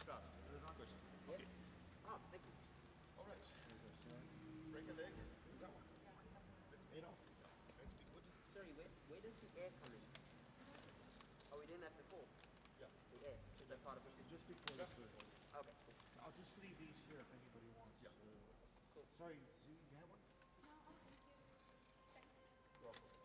start. Good. Okay. Oh, thank you. All right. Break a leg. That one. Let's be off. Let's be good. Sorry, where does the air come in? Are we doing that before? Yeah. The air, is that part of it? Just before Just the before. Okay, cool. I'll just leave these here if anybody wants. Yeah. Cool. Sorry, do you have one? Go for it.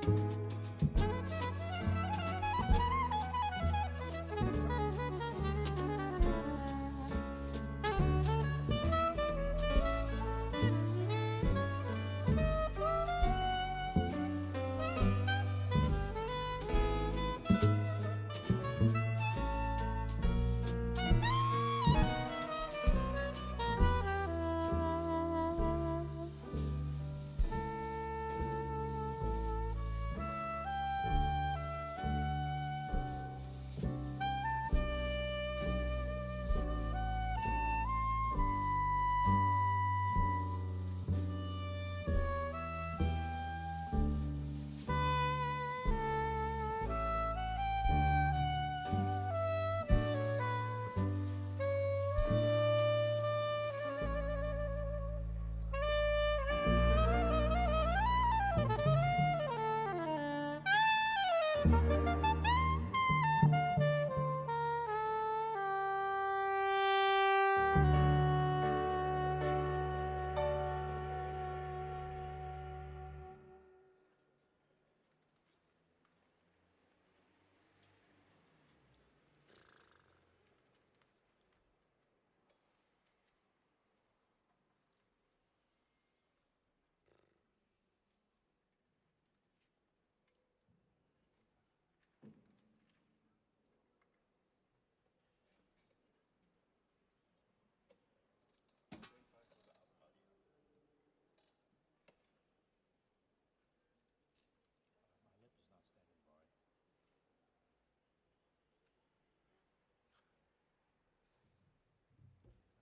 My lip is not standing by.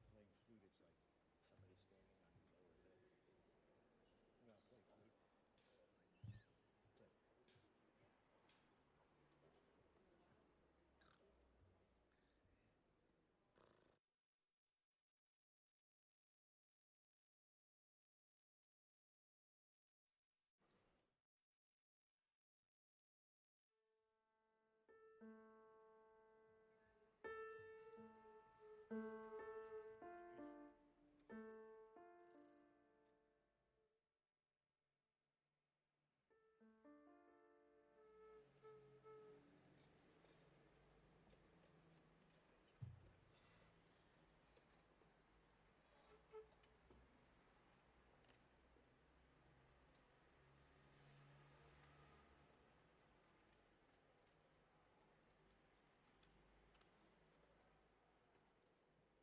Playing flute, it's like somebody standing on your lower lip. You know, play flute. Play.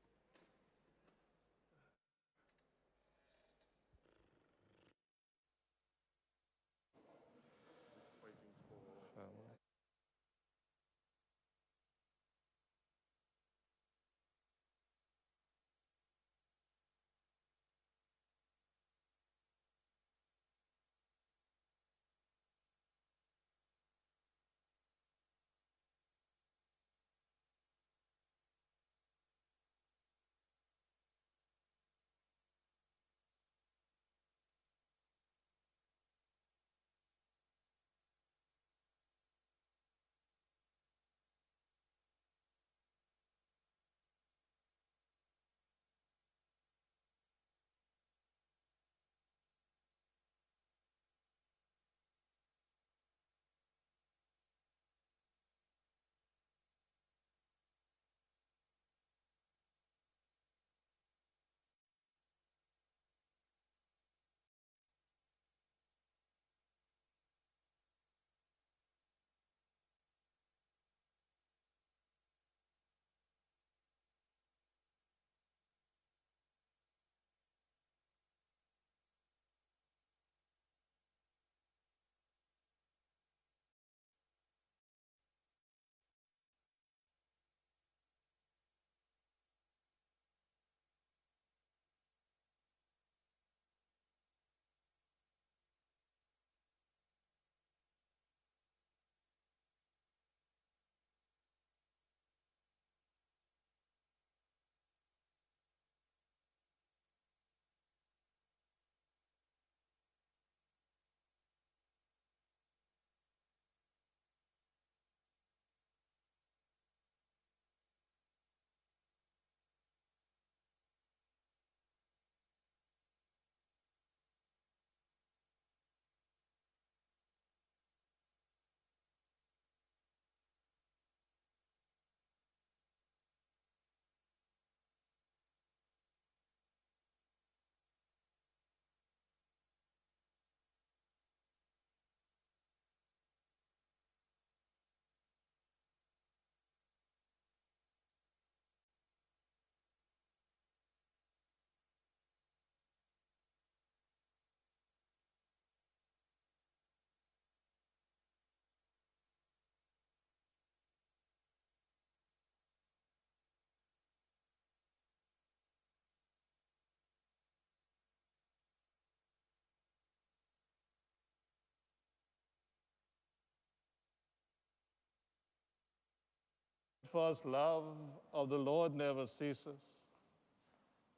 steadfast love of the Lord never ceases.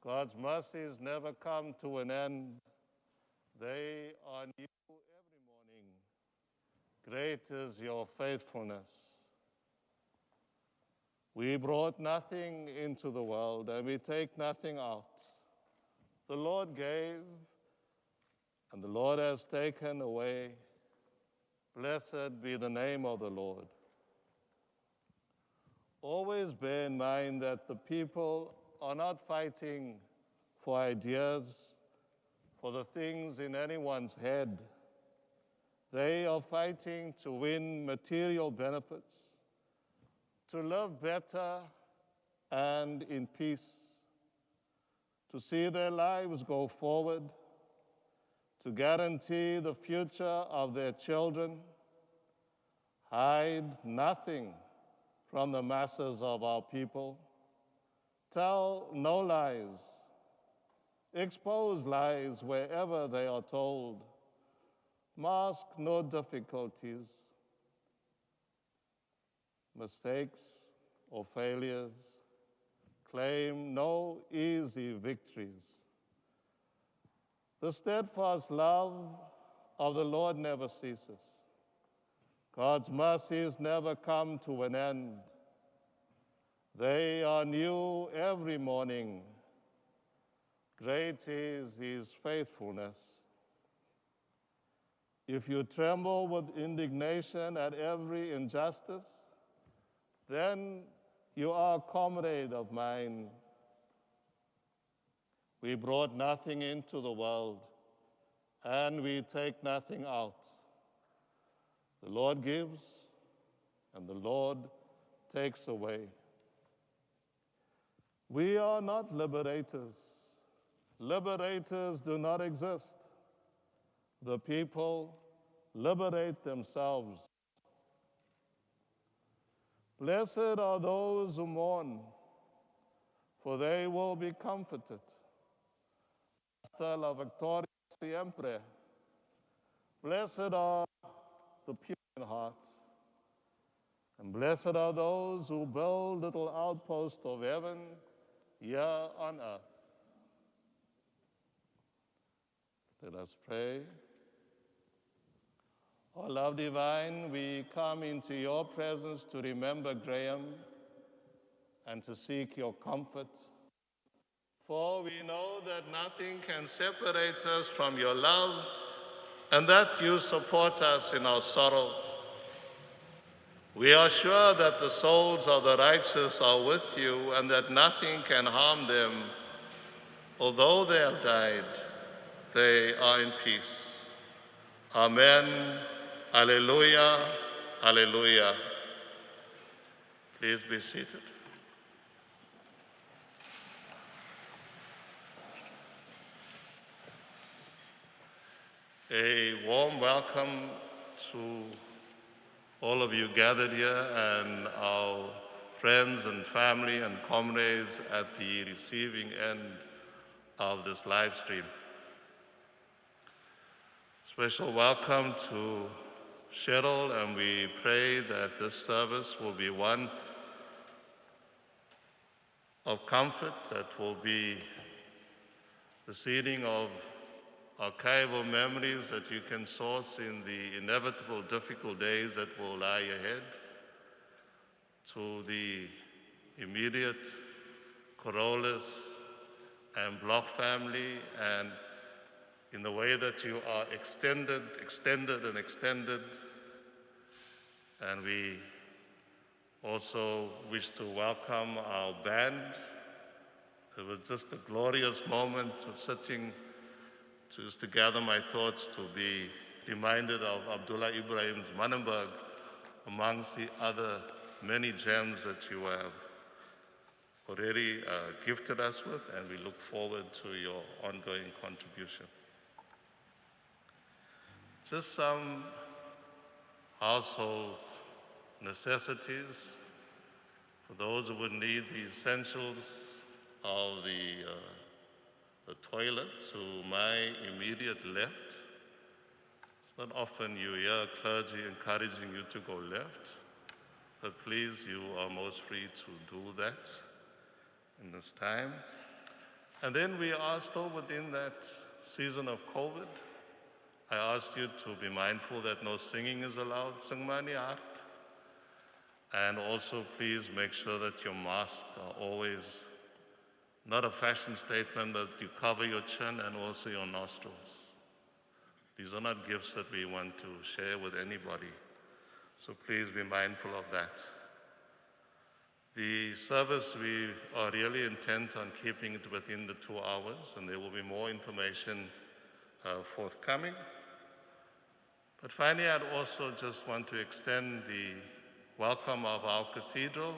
God's mercies never come to an end. They are new every morning. Great is your faithfulness. We brought nothing into the world, and we take nothing out. The Lord gave, and the Lord has taken away. Blessed be the name of the Lord. Always bear in mind that the people are not fighting for ideas, for the things in anyone's head. They are fighting to win material benefits, to live better and in peace, to see their lives go forward, to guarantee the future of their children. Hide nothing from the masses of our people. Tell no lies. Expose lies wherever they are told. Mask no difficulties, mistakes, or failures. Claim no easy victories. The steadfast love of the Lord never ceases. God's mercies never come to an end. They are new every morning. Great is his faithfulness. If you tremble with indignation at every injustice, then you are a comrade of mine. We brought nothing into the world, and we take nothing out. The Lord gives, and the Lord takes away. We are not liberators. Liberators do not exist. The people liberate themselves. Blessed are those who mourn, for they will be comforted. Hasta la victoria siempre. Blessed are the pure in heart, and blessed are those who build little outposts of heaven here on earth. Let us pray. O love divine, we come into your presence to remember Graeme and to seek your comfort. For we know that nothing can separate us from your love, and that you support us in our sorrow. We are sure that the souls of the righteous are with you and that nothing can harm them. Although they have died, they are in peace. Amen. Alleluia. Alleluia. Please be seated. A warm welcome to all of you gathered here and our friends and family and comrades at the receiving end of this live stream. Special welcome to Cheryl, and we pray that this service will be one of comfort, that will be the seeding of archival memories that you can source in the inevitable difficult days that will lie ahead, to the immediate Corollas and Bloch family, and in the way that you are extended. And we also wish to welcome our band. It was just a glorious moment of sitting just to gather my thoughts, to be reminded of Abdullah Ibrahim's Manenberg amongst the other many gems that you have already gifted us with, and we look forward to your ongoing contribution. Just some household necessities for those who would need the essentials of the toilet. To my immediate left, it's not often you hear clergy encouraging you to go left. but please, you are most free to do that in this time. And then we are still within that season of COVID. I asked you to be mindful that no singing is allowed, sing mani art. And also please make sure that your masks are always not a fashion statement, but you cover your chin and also your nostrils. These are not gifts that we want to share with anybody. So please be mindful of that. The service, we are really intent on keeping it within the 2 hours, and there will be more information forthcoming. But finally, I'd also just want to extend the welcome of our cathedral,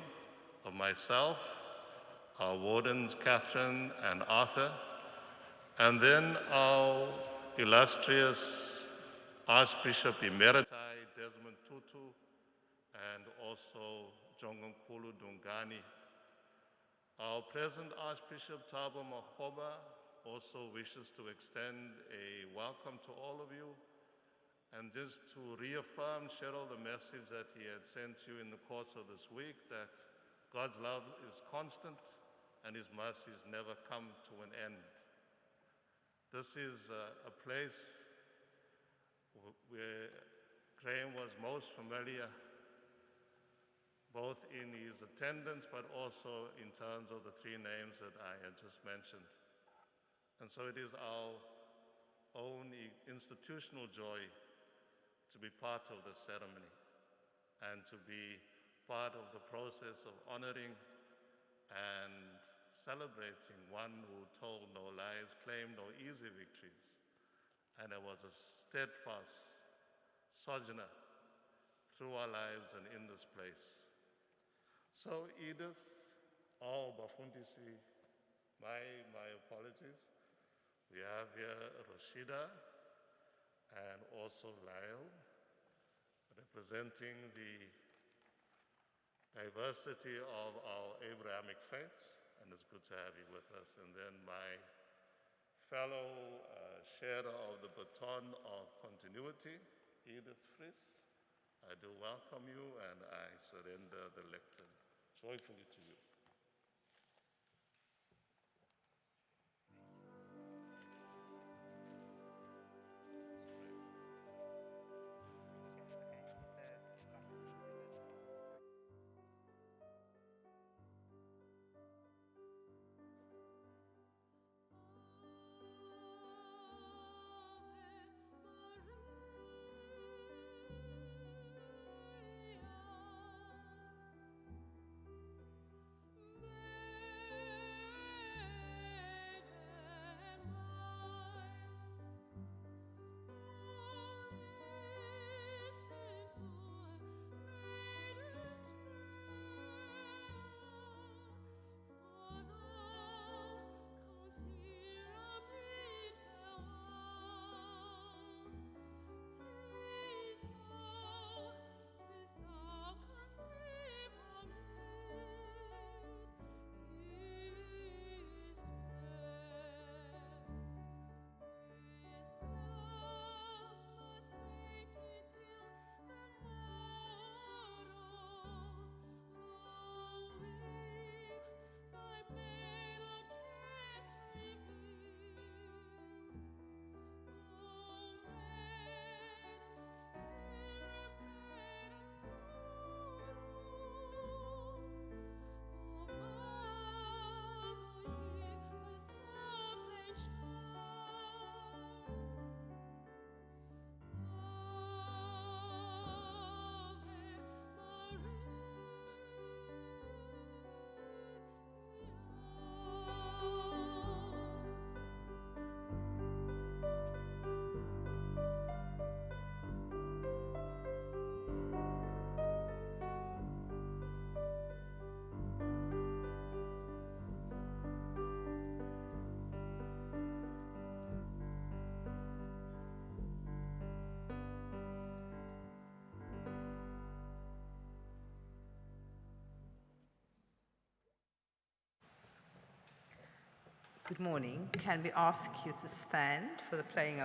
of myself, our wardens, Catherine and Arthur, and then our illustrious Archbishop Emeriti, Desmond Tutu, and also Jongonkulu Dungani. Our present Archbishop Thabo Makgoba also wishes to extend a welcome to all of you, and just to reaffirm, Cheryl, the message that he had sent you in the course of this week, that God's love is constant and his mercies never come to an end. This is a place where Graeme was most familiar, both in his attendance, but also in terms of the 3 names that I had just mentioned. And so it is our own institutional joy to be part of the ceremony and to be part of the process of honoring and celebrating one who told no lies, claimed no easy victories, and was a steadfast sojourner through our lives and in this place. So Edith, Bafundisi, my apologies. We have here Rashida and also Lyle, representing the diversity of our Abrahamic faiths, and it's good to have you with us. And then my fellow sharer of the baton of continuity, Edith Fries, I do welcome you and I surrender the lectern joyfully to you. Good morning. Can we ask you to stand for the playing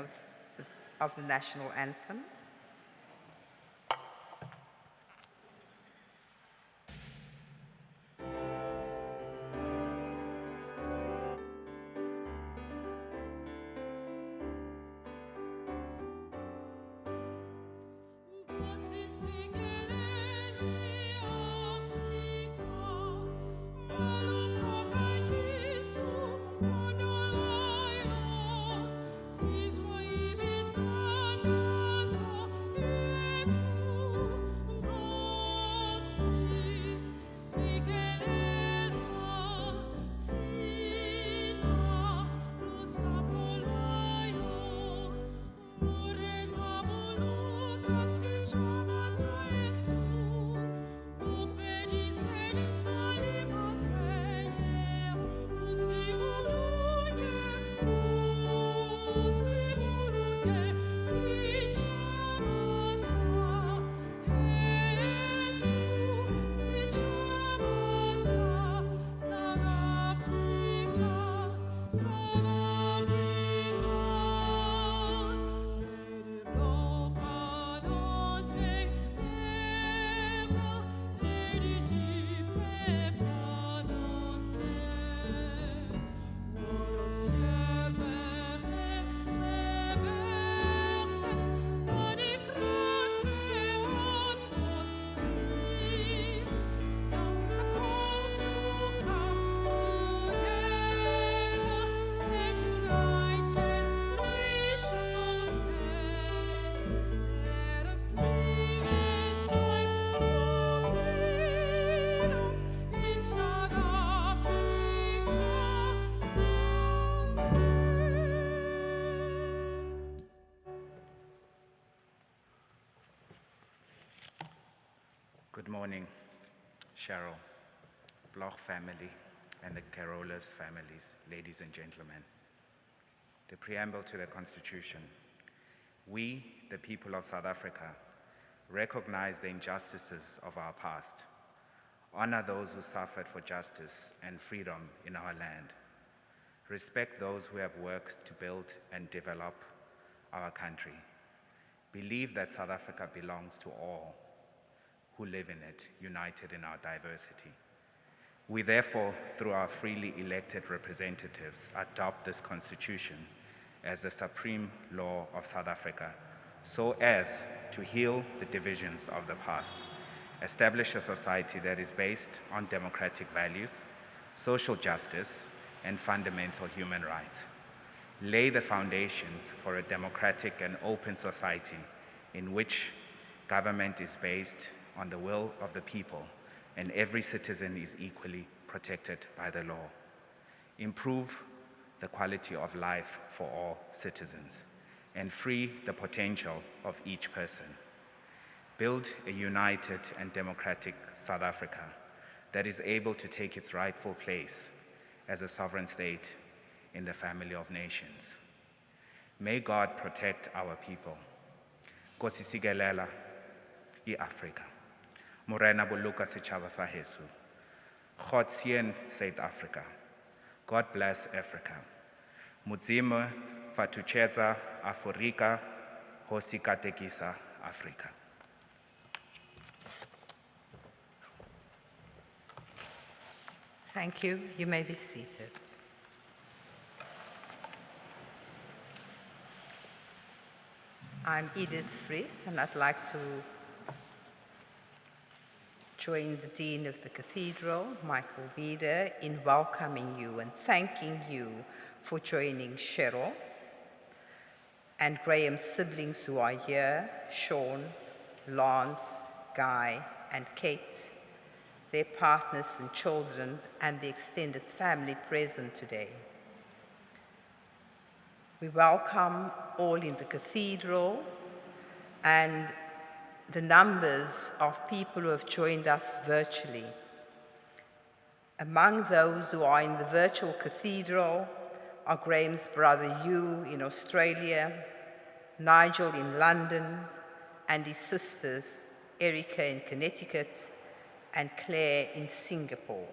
of the national anthem? Good morning, Cheryl, Bloch family, and the Carolus families, ladies and gentlemen. The preamble to the Constitution. We, the people of South Africa, recognize the injustices of our past, honor those who suffered for justice and freedom in our land, respect those who have worked to build and develop our country, believe that South Africa belongs to all who live in it, united in our diversity. We therefore, through our freely elected representatives, adopt this Constitution as the supreme law of South Africa, so as to heal the divisions of the past, establish a society that is based on democratic values, social justice, and fundamental human rights, lay the foundations for a democratic and open society in which government is based on the will of the people and every citizen is equally protected by the law, improve the quality of life for all citizens, and free the potential of each person. Build a united and democratic South Africa that is able to take its rightful place as a sovereign state in the family of nations. May God protect our people. Nkosi sikelela i-Afrika. Morena boloka setjhaba sa heso. God seën South Africa. God bless Africa. Mudzimo fatuchetsa Afrika, hosi katekisa Afrika. Thank you. You may be seated. I'm Edith Fries, and I'd like to join the Dean of the Cathedral, Michael Bieder, in welcoming you and thanking you for joining Cheryl and Graeme's siblings who are here, Sean, Lance, Guy, and Kate, their partners and children, and the extended family present today. We welcome all in the cathedral and the numbers of people who have joined us virtually. Among those who are in the virtual cathedral are Graeme's brother Hugh in Australia, Nigel in London, and his sisters Erica in Connecticut and Claire in Singapore.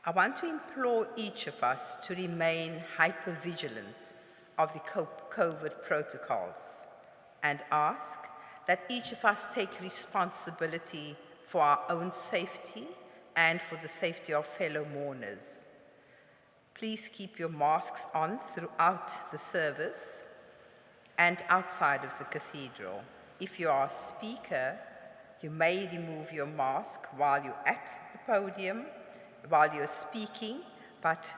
I want to implore each of us to remain hyper-vigilant of the COVID protocols and ask that each of us take responsibility for our own safety and for the safety of fellow mourners. Please keep your masks on throughout the service and outside of the cathedral. If you are a speaker, you may remove your mask while you're at the podium, while you're speaking, but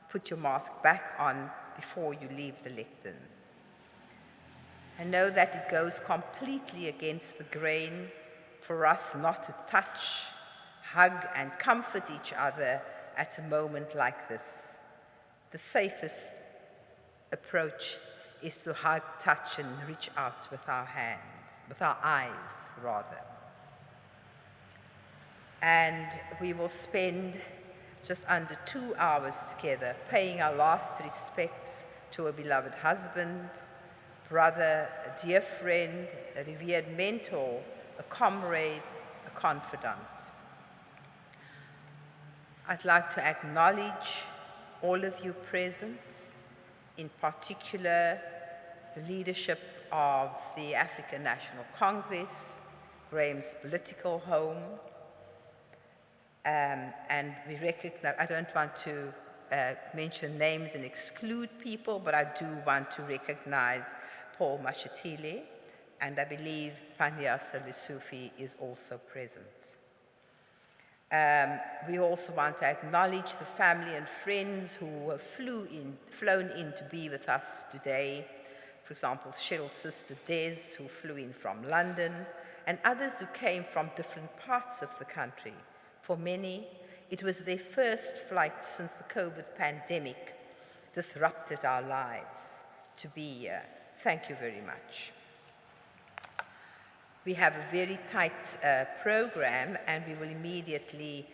put your mask back on before you leave the lectern. And know that it goes completely against the grain for us not to touch, hug, and comfort each other at a moment like this. The safest approach is to hug, touch, and reach out with our hands, with our eyes, rather. And we will spend just under 2 hours together paying our last respects to a beloved husband, brother, a dear friend, a revered mentor, a comrade, a confidant. I'd like to acknowledge all of you present, in particular the leadership of the African National Congress, Graeme's political home, and we recognize, I don't want to mention names and exclude people, but I do want to recognize Paul Mashatile, and I believe Panyasa Lesufi is also present. We also want to acknowledge the family and friends who have flown in to be with us today. For example, Cheryl's sister Des, who flew in from London, and others who came from different parts of the country. For many, it was their first flight since the COVID pandemic disrupted our lives to be here. Thank you very much. We have a very tight program, and we will immediately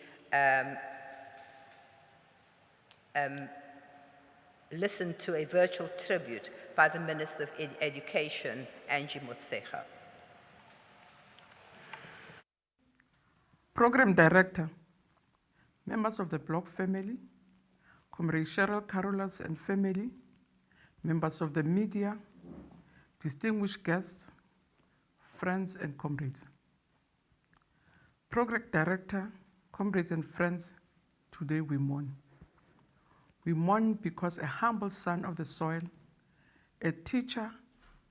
listen to a virtual tribute by the Minister of Education, Angie Motshekga. Program Director, members of the Bloch family, Comrade Cheryl Carolus and family, members of the media, distinguished guests, friends and comrades. Program Director, comrades and friends, today we mourn. We mourn because a humble son of the soil, a teacher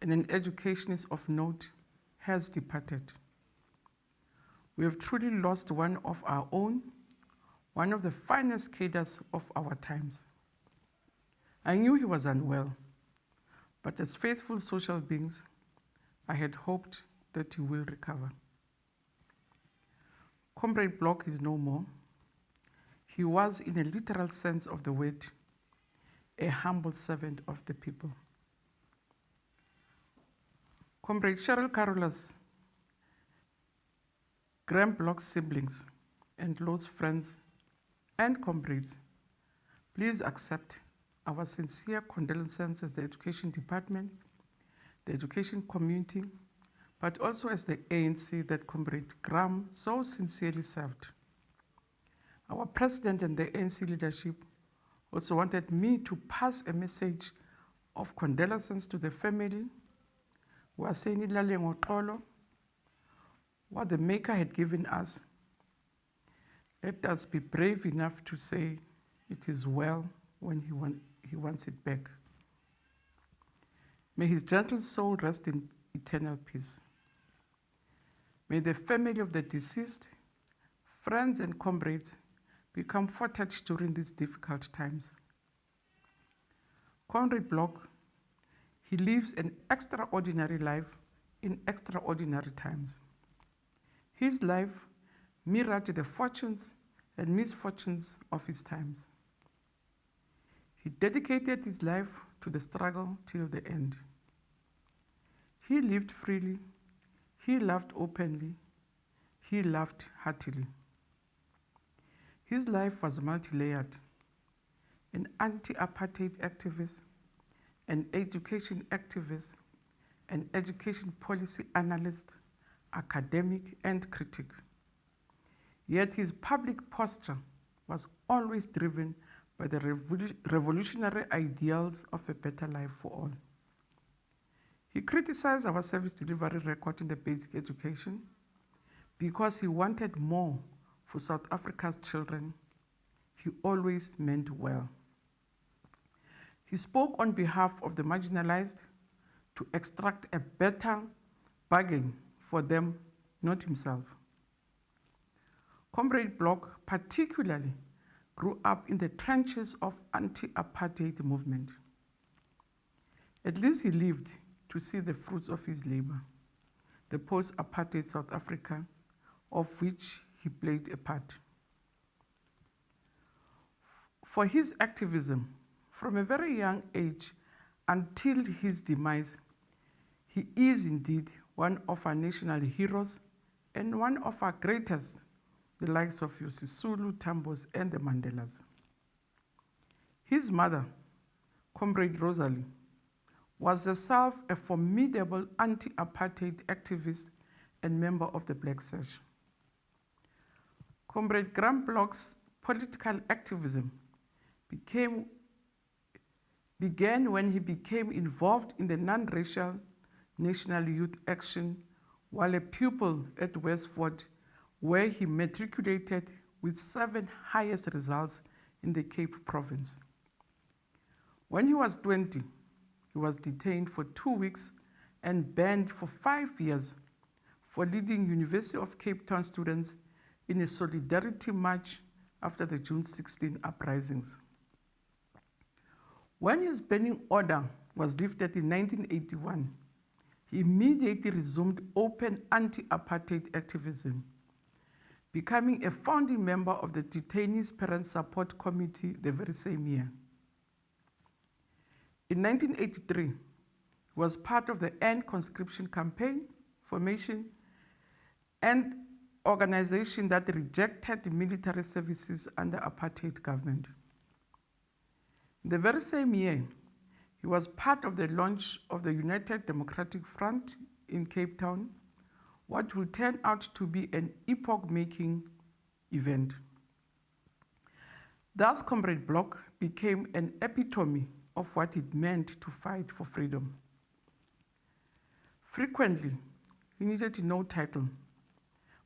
and an educationist of note has departed. We have truly lost one of our own, one of the finest cadres of our times. I knew he was unwell, but as faithful social beings, I had hoped that he will recover. Comrade Bloch is no more. He was, in a literal sense of the word, a humble servant of the people. Comrade Cheryl Carolus, Graeme Bloch's siblings, and close friends and comrades, please accept our sincere condolences as the Education Department, the education community, but also as the ANC that Comrade Graeme so sincerely served. Our president and the ANC leadership also wanted me to pass a message of condolences to the family. We are saying what the Maker had given us. Let us be brave enough to say it is well when he wants it back. May his gentle soul rest in eternal peace. May the family of the deceased, friends and comrades be comforted during these difficult times. Comrade Bloch, he lives an extraordinary life in extraordinary times. His life mirrored the fortunes and misfortunes of his times. He dedicated his life to the struggle till the end. He lived freely, he loved openly, he loved heartily. His life was multi-layered: an anti-apartheid activist, an education activist, an education policy analyst, academic and critic. Yet his public posture was always driven by the revolutionary ideals of a better life for all. He criticized our service delivery record in the basic education because he wanted more for South Africa's children. He always meant well. He spoke on behalf of the marginalized to extract a better bargain for them, not himself. Comrade Bloch particularly grew up in the trenches of anti-apartheid movement. At least he lived to see the fruits of his labor, the post-apartheid South Africa, of which he played a part. For his activism, from a very young age until his demise, he is indeed one of our national heroes and one of our greatest, the likes of Sisulu, Tambos, and the Mandelas. His mother, Comrade Rosalie, was herself a formidable anti-apartheid activist and member of the Black Surge. Comrade Graeme Bloch's political activism began when he became involved in the non-racial National Youth Action while a pupil at Westford, where he matriculated with 7 highest results in the Cape Province. When he was 20, he was detained for 2 weeks and banned for 5 years for leading University of Cape Town students in a solidarity march after the June 16 uprisings. When his banning order was lifted in 1981, he immediately resumed open anti-apartheid activism, becoming a founding member of the Detainees Parent Support Committee the very same year. In 1983, he was part of the End Conscription campaign formation and organization that rejected military services under apartheid government. The very same year, he was part of the launch of the United Democratic Front in Cape Town, what will turn out to be an epoch-making event. Thus, Comrade Bloch became an epitome of what it meant to fight for freedom. Frequently, he needed no title,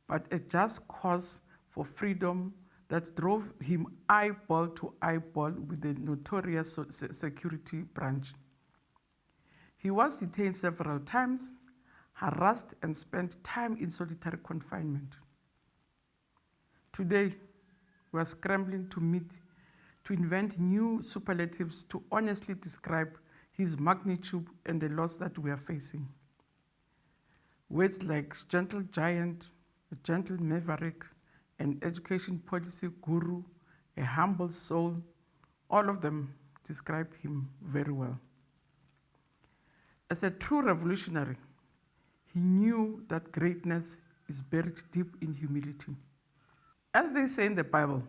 but a just cause for freedom that drove him eyeball to eyeball with the notorious security branch. He was detained several times, harassed, and spent time in solitary confinement. Today, we are scrambling to invent new superlatives to honestly describe his magnitude and the loss that we are facing. Words like gentle giant, a gentle maverick, an education policy guru, a humble soul, all of them describe him very well. As a true revolutionary, he knew that greatness is buried deep in humility. As they say in the Bible,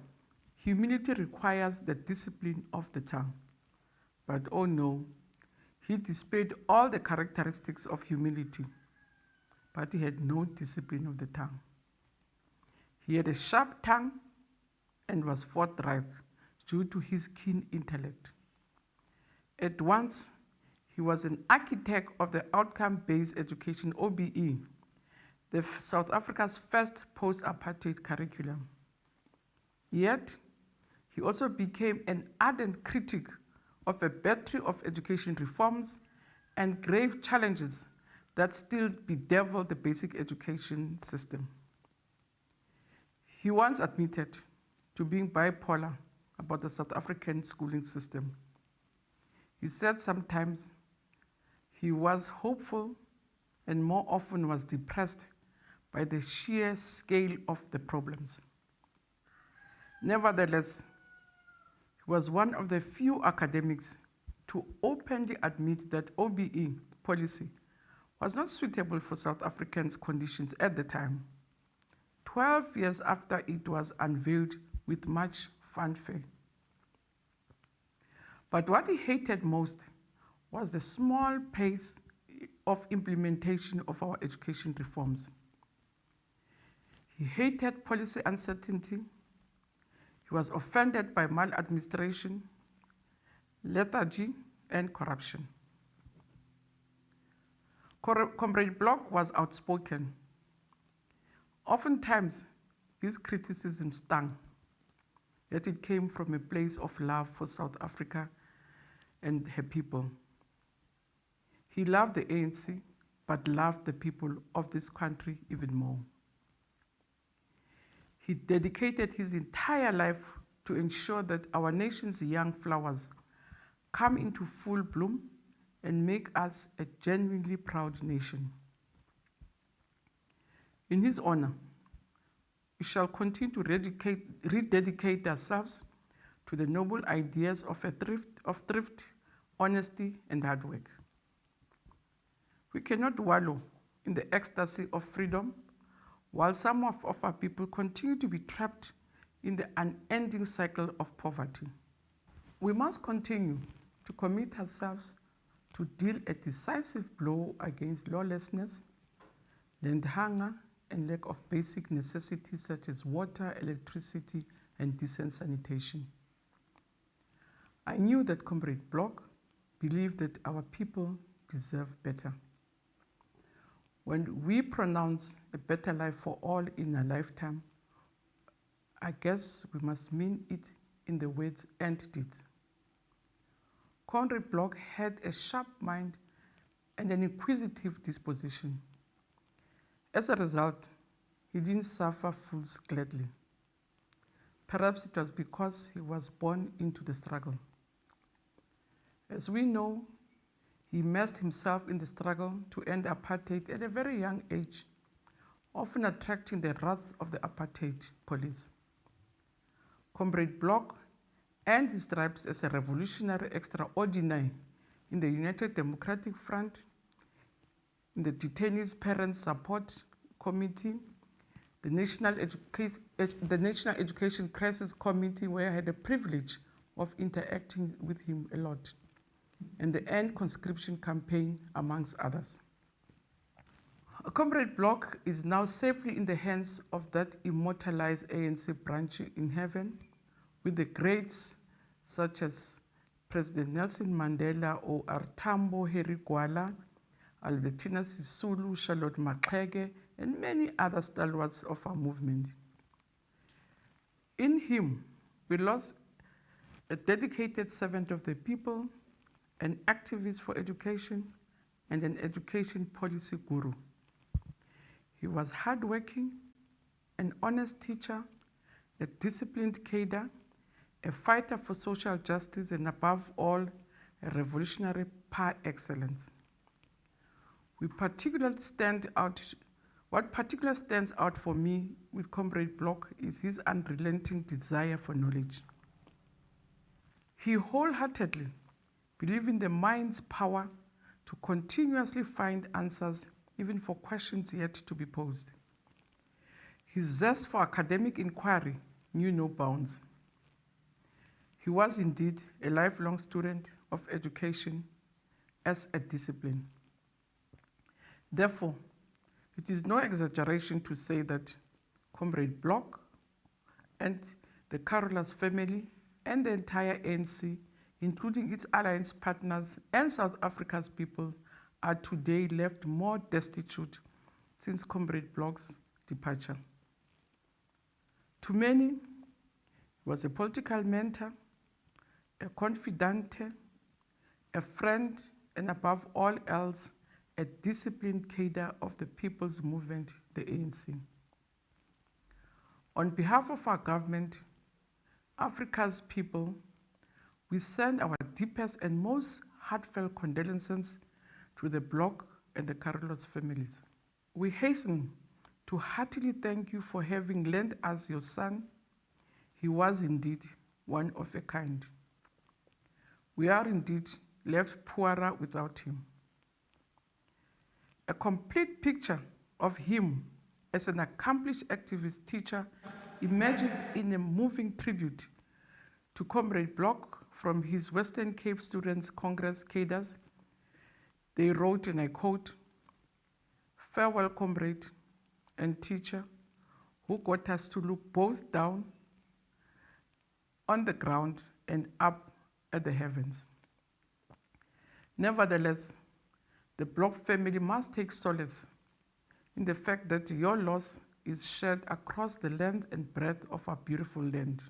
humility requires the discipline of the tongue. But oh no, he displayed all the characteristics of humility, but he had no discipline of the tongue. He had a sharp tongue and was forthright due to his keen intellect. At once, he was an architect of the outcome-based education, OBE, the South Africa's first post-apartheid curriculum. Yet, he also became an ardent critic of a battery of education reforms and grave challenges that still bedevil the basic education system. He once admitted to being bipolar about the South African schooling system. He said sometimes he was hopeful and more often was depressed by the sheer scale of the problems. Nevertheless, he was one of the few academics to openly admit that OBE policy was not suitable for South Africans' conditions at the time, 12 years after it was unveiled with much fanfare. But what he hated most was the small pace of implementation of our education reforms. He hated policy uncertainty. He was offended by maladministration, lethargy, and corruption. Comrade Bloch was outspoken. Oftentimes, his criticism stung, yet it came from a place of love for South Africa and her people. He loved the ANC, but loved the people of this country even more. He dedicated his entire life to ensure that our nation's young flowers come into full bloom and make us a genuinely proud nation. In his honor, we shall continue to rededicate ourselves to the noble ideas of thrift, honesty, and hard work. We cannot wallow in the ecstasy of freedom while some of our people continue to be trapped in the unending cycle of poverty. We must continue to commit ourselves to deal a decisive blow against lawlessness, land hunger, and lack of basic necessities such as water, electricity, and decent sanitation. I knew that Comrade Bloch believed that our people deserve better. When we pronounce a better life for all in a lifetime, I guess we must mean it in the words and deeds. Comrade Bloch had a sharp mind and an inquisitive disposition. As a result, he didn't suffer fools gladly. Perhaps it was because he was born into the struggle. As we know, he immersed himself in the struggle to end apartheid at a very young age, often attracting the wrath of the apartheid police. Comrade Bloch earned his stripes as a revolutionary extraordinary in the United Democratic Front, in the Detainees Parents Support Committee, the National Education Crisis Committee, where I had the privilege of interacting with him a lot, and the End Conscription campaign, amongst others. Comrade Bloch is now safely in the hands of that immortalized ANC branch in heaven, with the greats such as President Nelson Mandela, O.R. Tambo, Harry Gwala, Albertina Sisulu, Charlotte Maxeke, and many other stalwarts of our movement. In him, we lost a dedicated servant of the people, an activist for education, and an education policy guru. He was hardworking, an honest teacher, a disciplined cadre, a fighter for social justice, and above all, a revolutionary par excellence. What particularly stands out for me with Comrade Bloch is his unrelenting desire for knowledge. He wholeheartedly believed in the mind's power to continuously find answers even for questions yet to be posed. His zest for academic inquiry knew no bounds. He was indeed a lifelong student of education as a discipline. Therefore, it is no exaggeration to say that Comrade Bloch and the Carolus family and the entire ANC, including its alliance partners and South Africa's people, are today left more destitute since Comrade Bloch's departure. To many, he was a political mentor, a confidante, a friend, and above all else, a disciplined cadre of the people's movement, the ANC. On behalf of our government, Africa's people, we send our deepest and most heartfelt condolences to the Bloch and the Carolus families. We hasten to heartily thank you for having lent us your son. He was indeed one of a kind. We are indeed left poorer without him. A complete picture of him as an accomplished activist teacher emerges in a moving tribute to Comrade Bloch from his Western Cape Students' Congress cadres. They wrote, and I quote, "Farewell, comrade and teacher, who got us to look both down on the ground and up at the heavens." Nevertheless, the Bloch family must take solace in the fact that your loss is shared across the length and breadth of our beautiful land.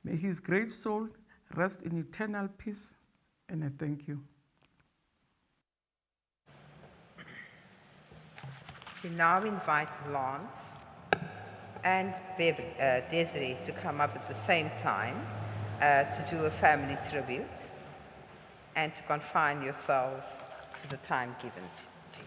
May his great soul rest in eternal peace, and I thank you. We now invite Lance and Desiree to come up at the same time to do a family tribute and to confine yourselves to the time given to you.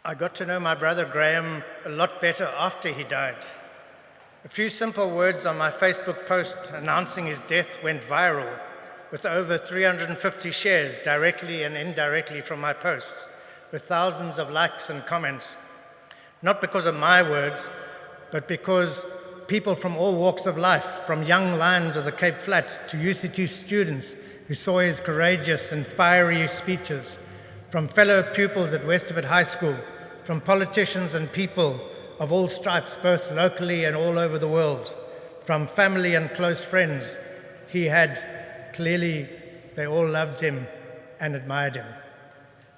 I got to know my brother Graeme a lot better after he died. A few simple words on my Facebook post announcing his death went viral, with over 350 shares directly and indirectly from my posts, with thousands of likes and comments. Not because of my words, but because people from all walks of life, from young lions of the Cape Flats to UCT students who saw his courageous and fiery speeches, from fellow pupils at Westford High School, from politicians and people of all stripes, both locally and all over the world, from family and close friends. He had, clearly, they all loved him and admired him.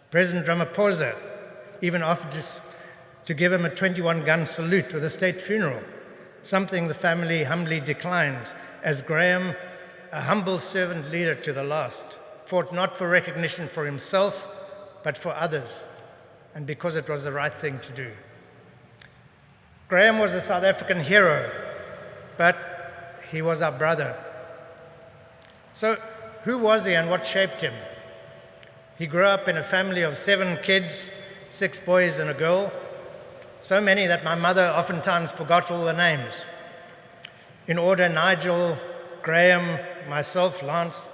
President Ramaphosa even offered to give him a 21-gun salute with a state funeral, something the family humbly declined, as Graeme, a humble servant leader to the last, fought not for recognition for himself, but for others, and because it was the right thing to do. Graeme was a South African hero, but he was our brother. So who was he and what shaped him? He grew up in a family of 7 kids, 6 boys and a girl, so many that my mother oftentimes forgot all the names. In order, Nigel, Graeme, myself, Lance,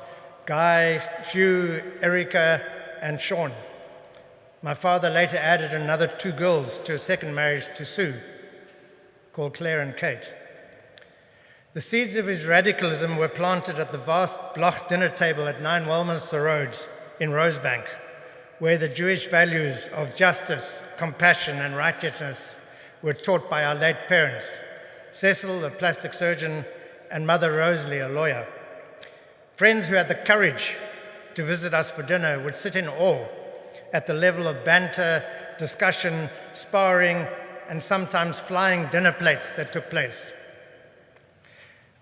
Guy, Hugh, Erica, and Sean. My father later added another 2 girls to a second marriage to Sue, called Claire and Kate. The seeds of his radicalism were planted at the vast Bloch dinner table at 9 Welminster Road in Rosebank, where the Jewish values of justice, compassion, and righteousness were taught by our late parents, Cecil, a plastic surgeon, and Mother Rosalie, a lawyer. Friends who had the courage to visit us for dinner would sit in awe at the level of banter, discussion, sparring, and sometimes flying dinner plates that took place.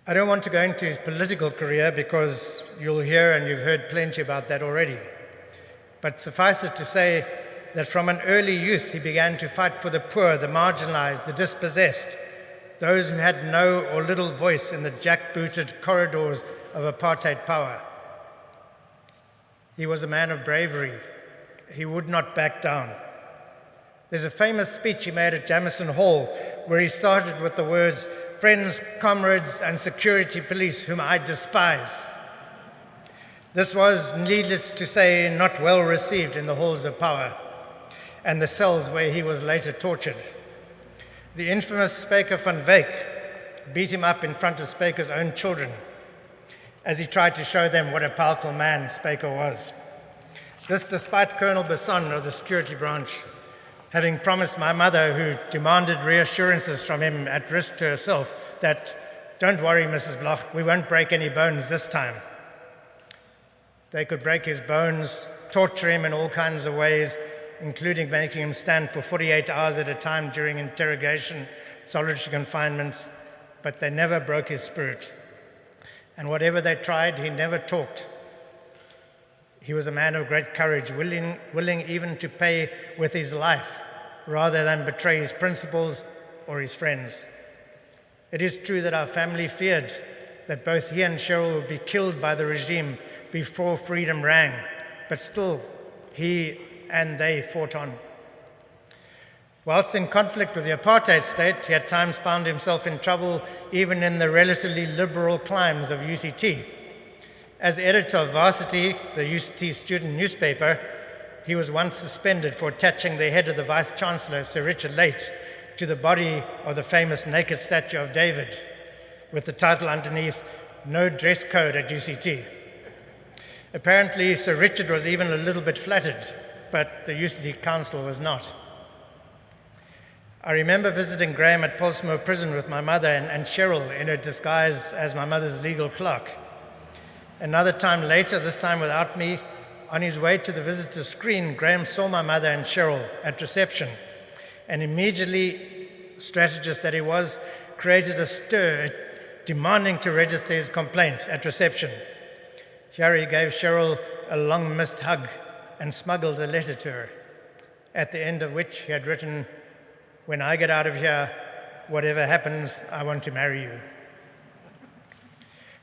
I don't want to go into his political career because you'll hear and you've heard plenty about that already. But suffice it to say that from an early youth he began to fight for the poor, the marginalized, the dispossessed, those who had no or little voice in the jackbooted corridors of apartheid power. He was a man of bravery. He would not back down. There's a famous speech he made at Jamison Hall where he started with the words, "Friends, comrades, and security police whom I despise." This was, needless to say, not well received in the halls of power and the cells where he was later tortured. The infamous Speaker van Wyk beat him up in front of Speaker's own children as he tried to show them what a powerful man Speaker was. This despite Colonel Besson of the security branch having promised my mother, who demanded reassurances from him at risk to herself, that, "Don't worry, Mrs. Bloch, we won't break any bones this time." They could break his bones, torture him in all kinds of ways, including making him stand for 48 hours at a time during interrogation, solitary confinements, but they never broke his spirit. And whatever they tried, he never talked. He was a man of great courage, willing even to pay with his life rather than betray his principles or his friends. It is true that our family feared that both he and Cheryl would be killed by the regime before freedom rang, but still, he and they fought on. Whilst in conflict with the apartheid state, he at times found himself in trouble even in the relatively liberal climes of UCT. As editor of Varsity, the UCT student newspaper, he was once suspended for attaching the head of the Vice-Chancellor, Sir Richard Late, to the body of the famous naked statue of David, with the title underneath, "No Dress Code at UCT." Apparently, Sir Richard was even a little bit flattered, but the UCT Council was not. I remember visiting Graeme at Polsmoor Prison with my mother and Cheryl in her disguise as my mother's legal clerk. Another time later, this time without me, on his way to the visitor screen, Graeme saw my mother and Cheryl at reception and immediately, strategist that he was, created a stir, demanding to register his complaint at reception. Here he gave Cheryl a long-missed hug and smuggled a letter to her, at the end of which he had written, "When I get out of here, whatever happens, I want to marry you."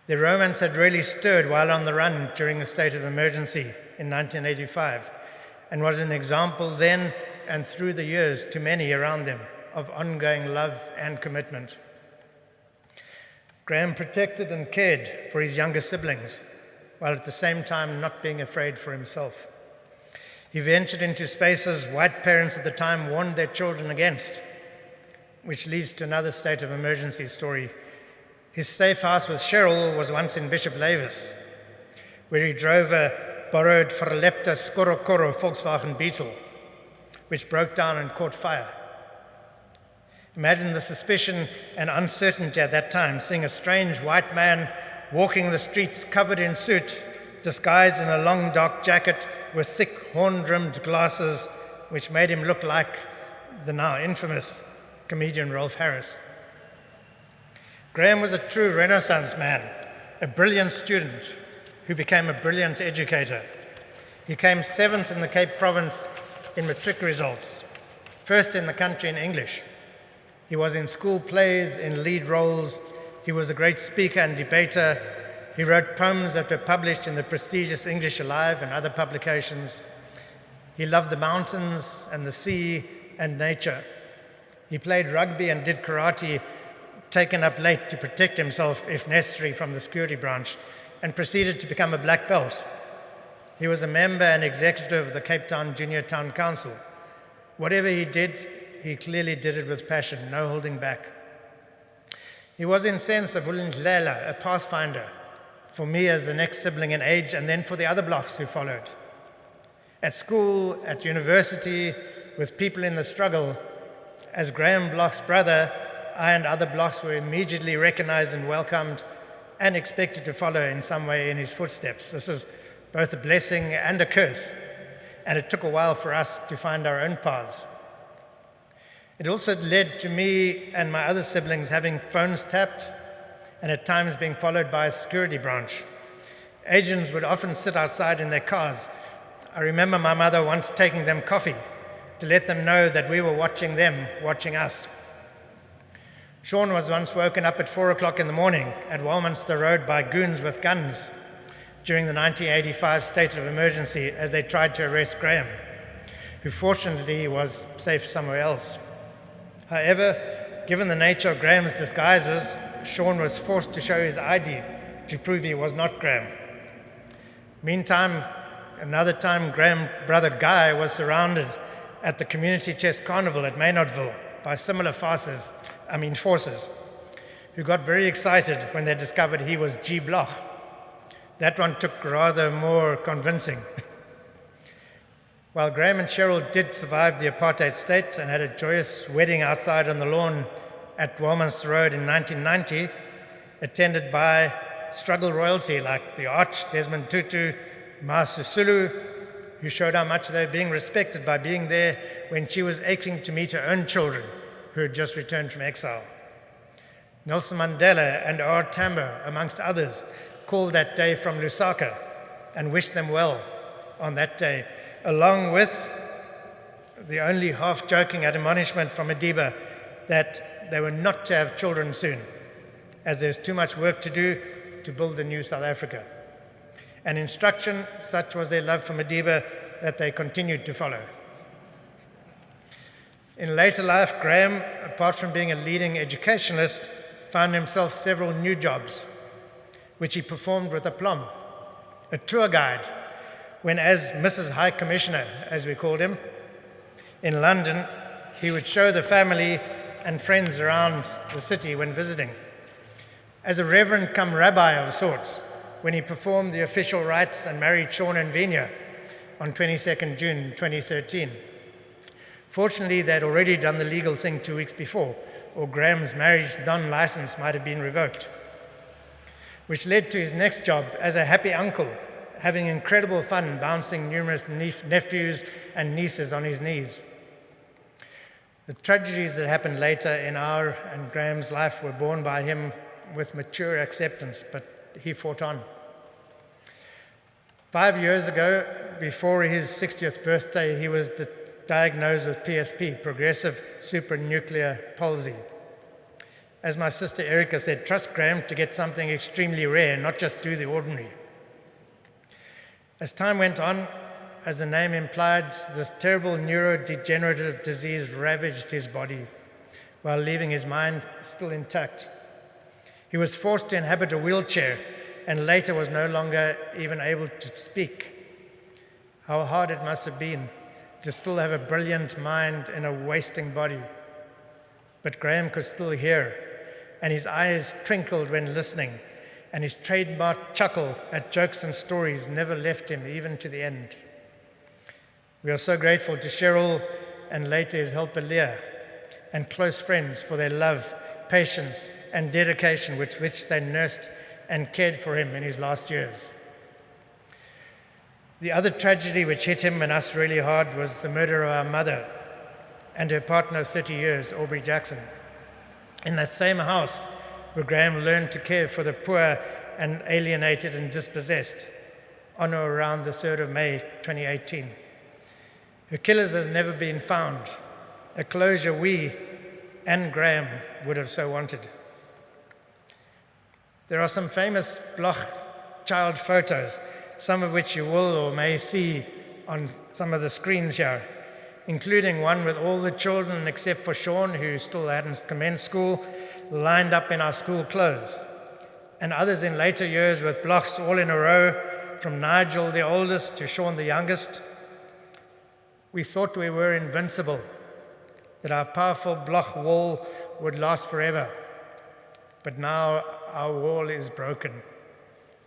The romance had really stirred while on the run during the state of emergency in 1985 and was an example then and through the years to many around them of ongoing love and commitment. Graeme protected and cared for his younger siblings while at the same time not being afraid for himself. He ventured into spaces white parents at the time warned their children against, which leads to another state of emergency story. His safe house with Cheryl was once in Bishop Lavis, where he drove a borrowed Verlepte Skorokoro Volkswagen Beetle, which broke down and caught fire. Imagine the suspicion and uncertainty at that time, seeing a strange white man walking the streets covered in soot, disguised in a long dark jacket with thick horn-rimmed glasses, which made him look like the now infamous comedian Rolf Harris. Graeme was a true Renaissance man, a brilliant student who became a brilliant educator. He came 7th in the Cape Province in matric results, first in the country in English. He was in school plays, in lead roles. He was a great speaker and debater. He wrote poems that were published in the prestigious English Alive and other publications. He loved the mountains and the sea and nature. He played rugby and did karate, taken up late to protect himself, if necessary, from the security branch, and proceeded to become a black belt. He was a member and executive of the Cape Town Junior Town Council. Whatever he did, he clearly did it with passion, no holding back. He was, in sense, a Vulindlela, a pathfinder, for me as the next sibling in age, and then for the other Blochs who followed. At school, at university, with people in the struggle, as Graeme Bloch's brother, I and other Blochs were immediately recognized and welcomed and expected to follow in some way in his footsteps. This was both a blessing and a curse, and it took a while for us to find our own paths. It also led to me and my other siblings having phones tapped and at times being followed by a security branch. Agents would often sit outside in their cars. I remember my mother once taking them coffee to let them know that we were watching them, watching us. Sean was once woken up at 4 o'clock in the morning at Walminster Road by goons with guns during the 1985 state of emergency as they tried to arrest Graeme, who fortunately was safe somewhere else. However, given the nature of Graeme's disguises, Sean was forced to show his ID to prove he was not Graeme. Meantime, another time, Graeme's brother Guy was surrounded at the Community Chess Carnival at Maynardville by similar forces, who got very excited when they discovered he was G. Bloch. That one took rather more convincing. While Graeme and Cheryl did survive the apartheid state and had a joyous wedding outside on the lawn at Walminster Road in 1990, attended by struggle royalty like the Arch, Desmond Tutu, Ma Sisulu, who showed how much they were being respected by being there when she was aching to meet her own children who had just returned from exile. Nelson Mandela and R. Tambo, amongst others, called that day from Lusaka and wished them well on that day, along with the only half-joking admonishment from Madiba that they were not to have children soon, as there's too much work to do to build a new South Africa. An instruction, such was their love for Madiba, that they continued to follow. In later life, Graeme, apart from being a leading educationalist, found himself several new jobs, which he performed with aplomb. A tour guide, when as Mrs. High Commissioner, as we called him, in London, he would show the family and friends around the city when visiting. As a reverend come rabbi of sorts, when he performed the official rites and married Sean and Venia on 22nd June 2013. Fortunately, they'd already done the legal thing 2 weeks before, or Graeme's marriage non-license might have been revoked, which led to his next job as a happy uncle, having incredible fun bouncing numerous nephews and nieces on his knees. The tragedies that happened later in our and Graeme's life were borne by him with mature acceptance, but he fought on. 5 years ago, before his 60th birthday, he was diagnosed with PSP, progressive supranuclear palsy. As my sister Erica said, trust Graeme to get something extremely rare, not just do the ordinary. As time went on, as the name implied, this terrible neurodegenerative disease ravaged his body while leaving his mind still intact. He was forced to inhabit a wheelchair and later was no longer even able to speak. How hard it must have been to still have a brilliant mind in a wasting body. But Graeme could still hear, and his eyes twinkled when listening, and his trademark chuckle at jokes and stories never left him, even to the end. We are so grateful to Cheryl and later his helper Leah, and close friends for their love, patience, and dedication with which they nursed and cared for him in his last years. The other tragedy which hit him and us really hard was the murder of our mother and her partner of 30 years, Aubrey Jackson, in that same house where Graeme learned to care for the poor and alienated and dispossessed on or around the 3rd of May 2018. Her killers have never been found, a closure we and Graeme would have so wanted. There are some famous Bloch child photos, some of which you will or may see on some of the screens here, including one with all the children except for Sean, who still hadn't commenced school, lined up in our school clothes, and others in later years with Blochs all in a row, from Nigel the oldest to Sean the youngest. We thought we were invincible, that our powerful Bloch wall would last forever. But now our wall is broken.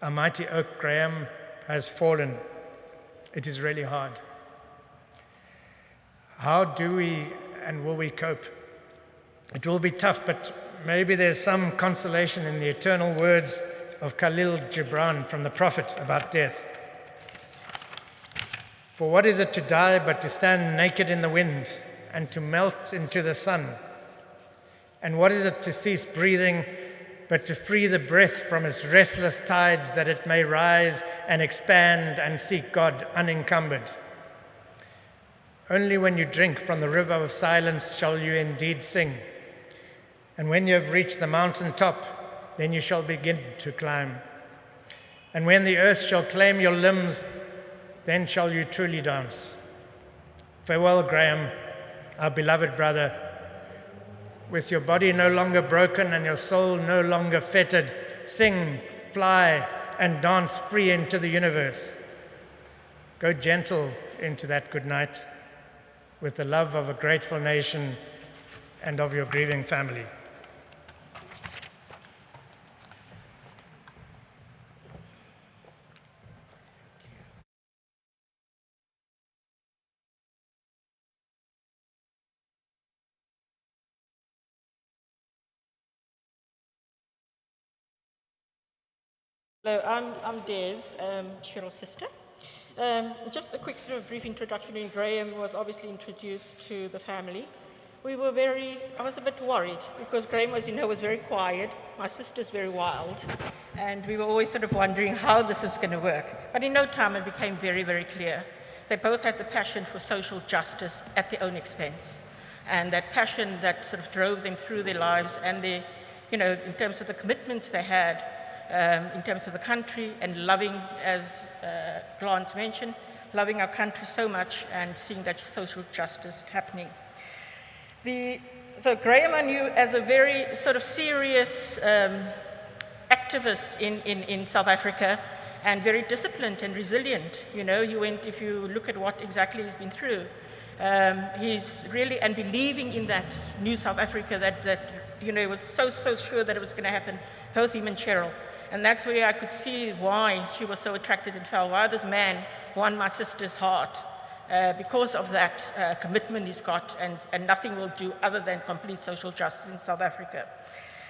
Our mighty oak, Graeme, has fallen. It is really hard. How do we and will we cope? It will be tough, but maybe there's some consolation in the eternal words of Khalil Gibran from the Prophet about death. For what is it to die but to stand naked in the wind and to melt into the sun? And what is it to cease breathing but to free the breath from its restless tides, that it may rise and expand and seek God unencumbered? Only when you drink from the river of silence shall you indeed sing. And when you have reached the mountain top, then you shall begin to climb. And when the earth shall claim your limbs, then shall you truly dance. Farewell, Graeme, our beloved brother. With your body no longer broken and your soul no longer fettered, sing, fly, and dance free into the universe. Go gentle into that good night with the love of a grateful nation and of your grieving family. Hello, I'm Des, Cheryl's sister. Just a quick sort of brief introduction. When Graeme was obviously introduced to the family, I was a bit worried because Graeme, as you know, was very quiet. My sister's very wild. And we were always sort of wondering how this was going to work. But in no time, it became very, very clear. They both had the passion for social justice at their own expense. And that passion that sort of drove them through their lives and in terms of the commitments they had, in terms of the country and loving, as Glance mentioned, loving our country so much and seeing that social justice happening. So Graeme I knew as a very sort of serious activist in South Africa and very disciplined and resilient. If you look at what exactly he's been through, he's really, and believing in that new South Africa that was so sure that it was going to happen, both him and Cheryl. And that's where I could see why she was so attracted and felt why this man won my sister's heart, because of that commitment he's got, and nothing will do other than complete social justice in South Africa.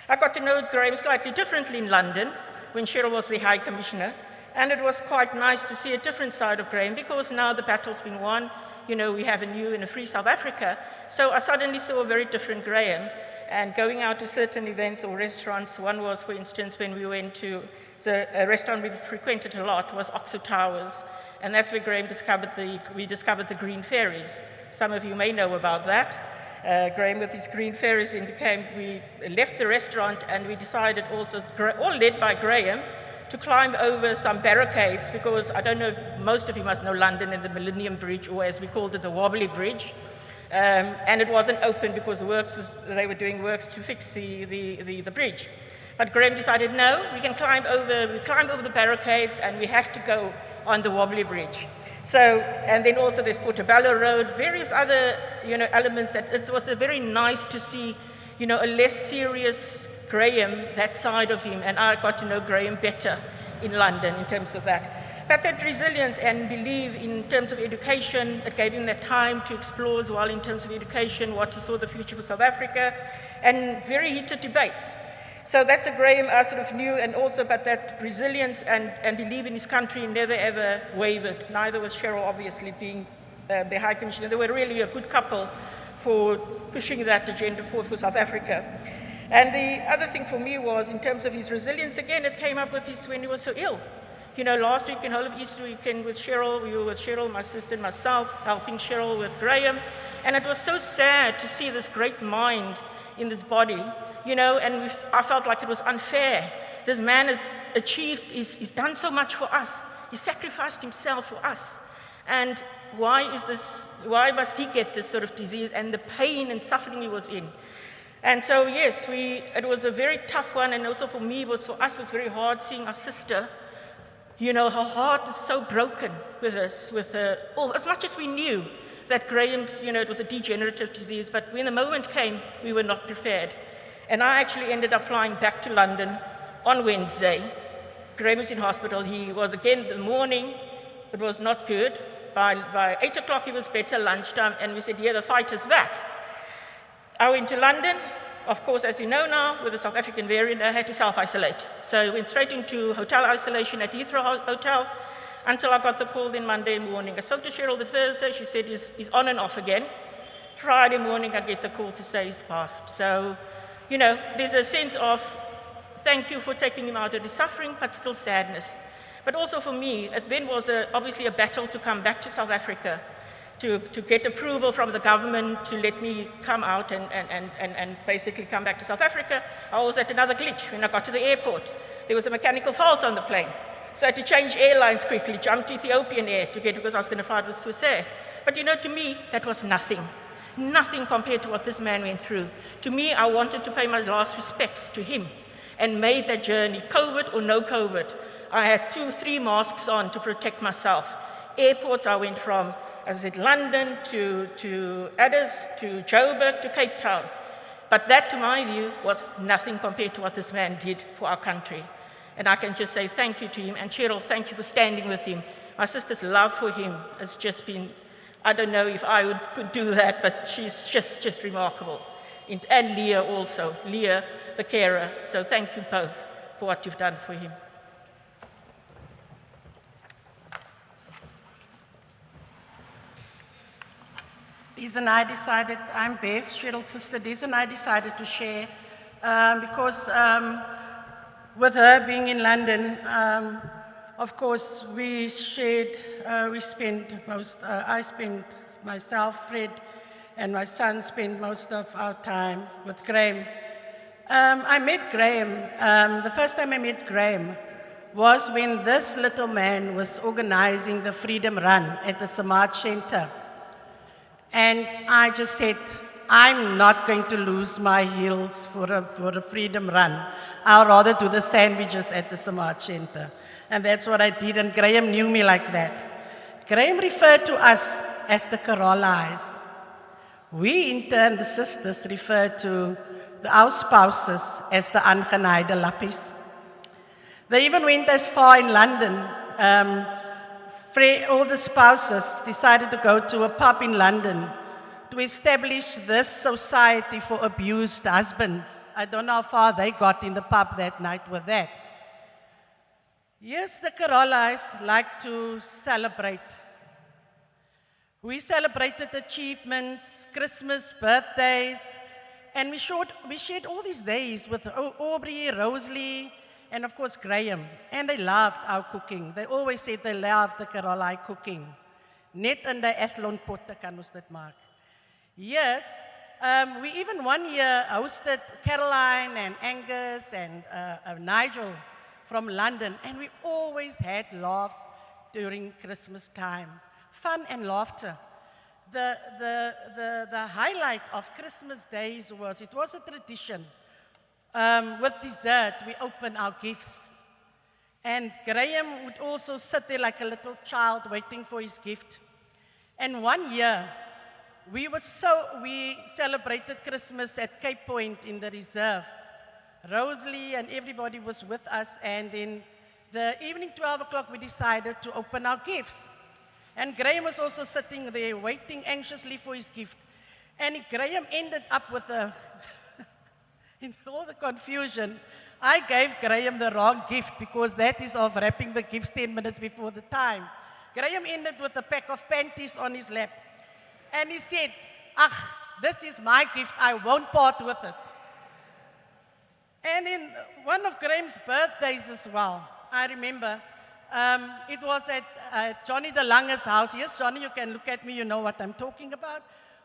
I got to know Graeme slightly differently in London when Cheryl was the High Commissioner, and it was quite nice to see a different side of Graeme because now the battle's been won. We have a new and a free South Africa. So I suddenly saw a very different Graeme. And going out to certain events or restaurants, one was, for instance, when we went to a restaurant we frequented a lot was Oxford Towers, and that's where Graeme discovered the green ferries. Some of you may know about that. Graeme with his green ferries, we left the restaurant and we decided also, all led by Graeme, to climb over some barricades because I don't know, most of you must know London and the Millennium Bridge, or as we called it, the Wobbly Bridge. And it wasn't open because they were doing works to fix the bridge. But Graeme decided, no, we climbed over the barricades and we have to go on the Wobbly Bridge. So, and then also there's Portobello Road, various other, elements that it was very nice to see, a less serious Graeme, that side of him, and I got to know Graeme better in London in terms of that. But that resilience and belief in terms of education, it gave him that time to explore as well in terms of education, what he saw the future for South Africa, and very heated debates. So that's a Graeme I sort of knew, and also, but that resilience and belief in his country never ever wavered, neither was Cheryl obviously being the High Commissioner. They were really a good couple for pushing that agenda forward for South Africa. And the other thing for me was, in terms of his resilience, again, it came up with when he was so ill. Last week in whole of Easter weekend with Cheryl, we were with Cheryl, my sister and myself, helping Cheryl with Graeme. And it was so sad to see this great mind in this body, and I felt like it was unfair this man has achieved, he's done so much for us. He sacrificed himself for us. And why must he get this sort of disease and the pain and suffering he was in? And so, yes, it was a very tough one, and also for me, for us, it was very hard seeing our sister. You know, her heart is so broken with us, as much as we knew that Graeme's, it was a degenerative disease, but when the moment came, we were not prepared. And I actually ended up flying back to London on Wednesday. Graeme was in hospital. He was again in the morning. It was not good. By 8 o'clock, he was better, lunchtime, and we said, yeah, the fight is back. I went to London. Of course, as you know now, with the South African variant, I had to self-isolate. So I went straight into hotel isolation at Heathrow Hotel until I got the call then Monday morning. I spoke to Cheryl the Thursday. She said he's on and off again. Friday morning, I get the call to say he's passed. So, there's a sense of thank you for taking him out of the suffering, but still sadness. But also for me, it then was obviously a battle to come back to South Africa, to get approval from the government to let me come out and basically come back to South Africa. I was at another glitch when I got to the airport. There was a mechanical fault on the plane. So I had to change airlines quickly, jump to Ethiopian Air because I was going to fly with Swiss Air. But to me, that was nothing. Nothing compared to what this man went through. To me, I wanted to pay my last respects to him and made that journey, COVID or no COVID. I had 2-3 masks on to protect myself. Airports, I went from, as I said, London to Addis, to Joburg, to Cape Town. But that, to my view, was nothing compared to what this man did for our country. And I can just say thank you to him. And Cheryl, thank you for standing with him. My sister's love for him has just been, I don't know if I could do that, but she's just remarkable. And Leah also, Leah, the carer. So thank you both for what you've done for him. Liz and I decided, I'm Bev, Cheryl's sister. Liz and I decided to share because with her being in London, of course, I spent myself, Fred, and my son spent most of our time with Graeme. I met Graeme, the first time I met Graeme was when this little man was organizing the Freedom Run at the Samaj Center. And I just said, I'm not going to lose my heels for a freedom run. I'll rather do the sandwiches at the Samaj Center. And that's what I did, and Graeme knew me like that. Graeme referred to us as the Carolites. We, in turn, the sisters, referred to our spouses as the Aangenaide Lappies. They even went as far in London. All the spouses decided to go to a pub in London to establish this society for abused husbands. I don't know how far they got in the pub that night with that. Yes, the Carolites like to celebrate. We celebrated achievements, Christmas, birthdays, and we shared all these days with Aubrey, Rosalie, and of course Graeme. And they loved our cooking. They always said they loved the Carolite cooking. Net in die Athlonpotte kan ons dit maak. Yes, we even one year hosted Caroline and Angus and Nigel from London, and we always had laughs during Christmas time. Fun and laughter. The highlight of Christmas days was, it was a tradition. With dessert, we open our gifts. And Graeme would also sit there like a little child waiting for his gift. And one year, we celebrated Christmas at Cape Point in the reserve. Rosalie and everybody was with us, and in the evening, 12 o'clock, we decided to open our gifts. And Graeme was also sitting there waiting anxiously for his gift. And Graeme ended up with in all the confusion, I gave Graeme the wrong gift because that is of wrapping the gifts 10 minutes before the time. Graeme ended with a pack of panties on his lap. And he said, this is my gift, I won't part with it. And in one of Graeme's birthdays as well, I remember, it was at Johnny de Lange's house. Yes, Johnny, you can look at me, you know what I'm talking about.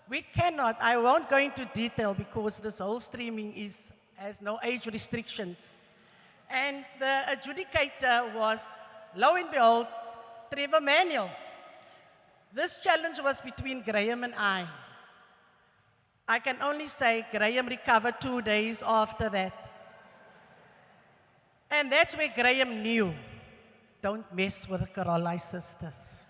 We cannot, I won't go into detail because this whole streaming has no age restrictions. And the adjudicator was, lo and behold, Trevor Manuel. This challenge was between Graeme and I. I can only say Graeme recovered 2 days after that. And that's where Graeme knew, don't mess with the Carolai sisters.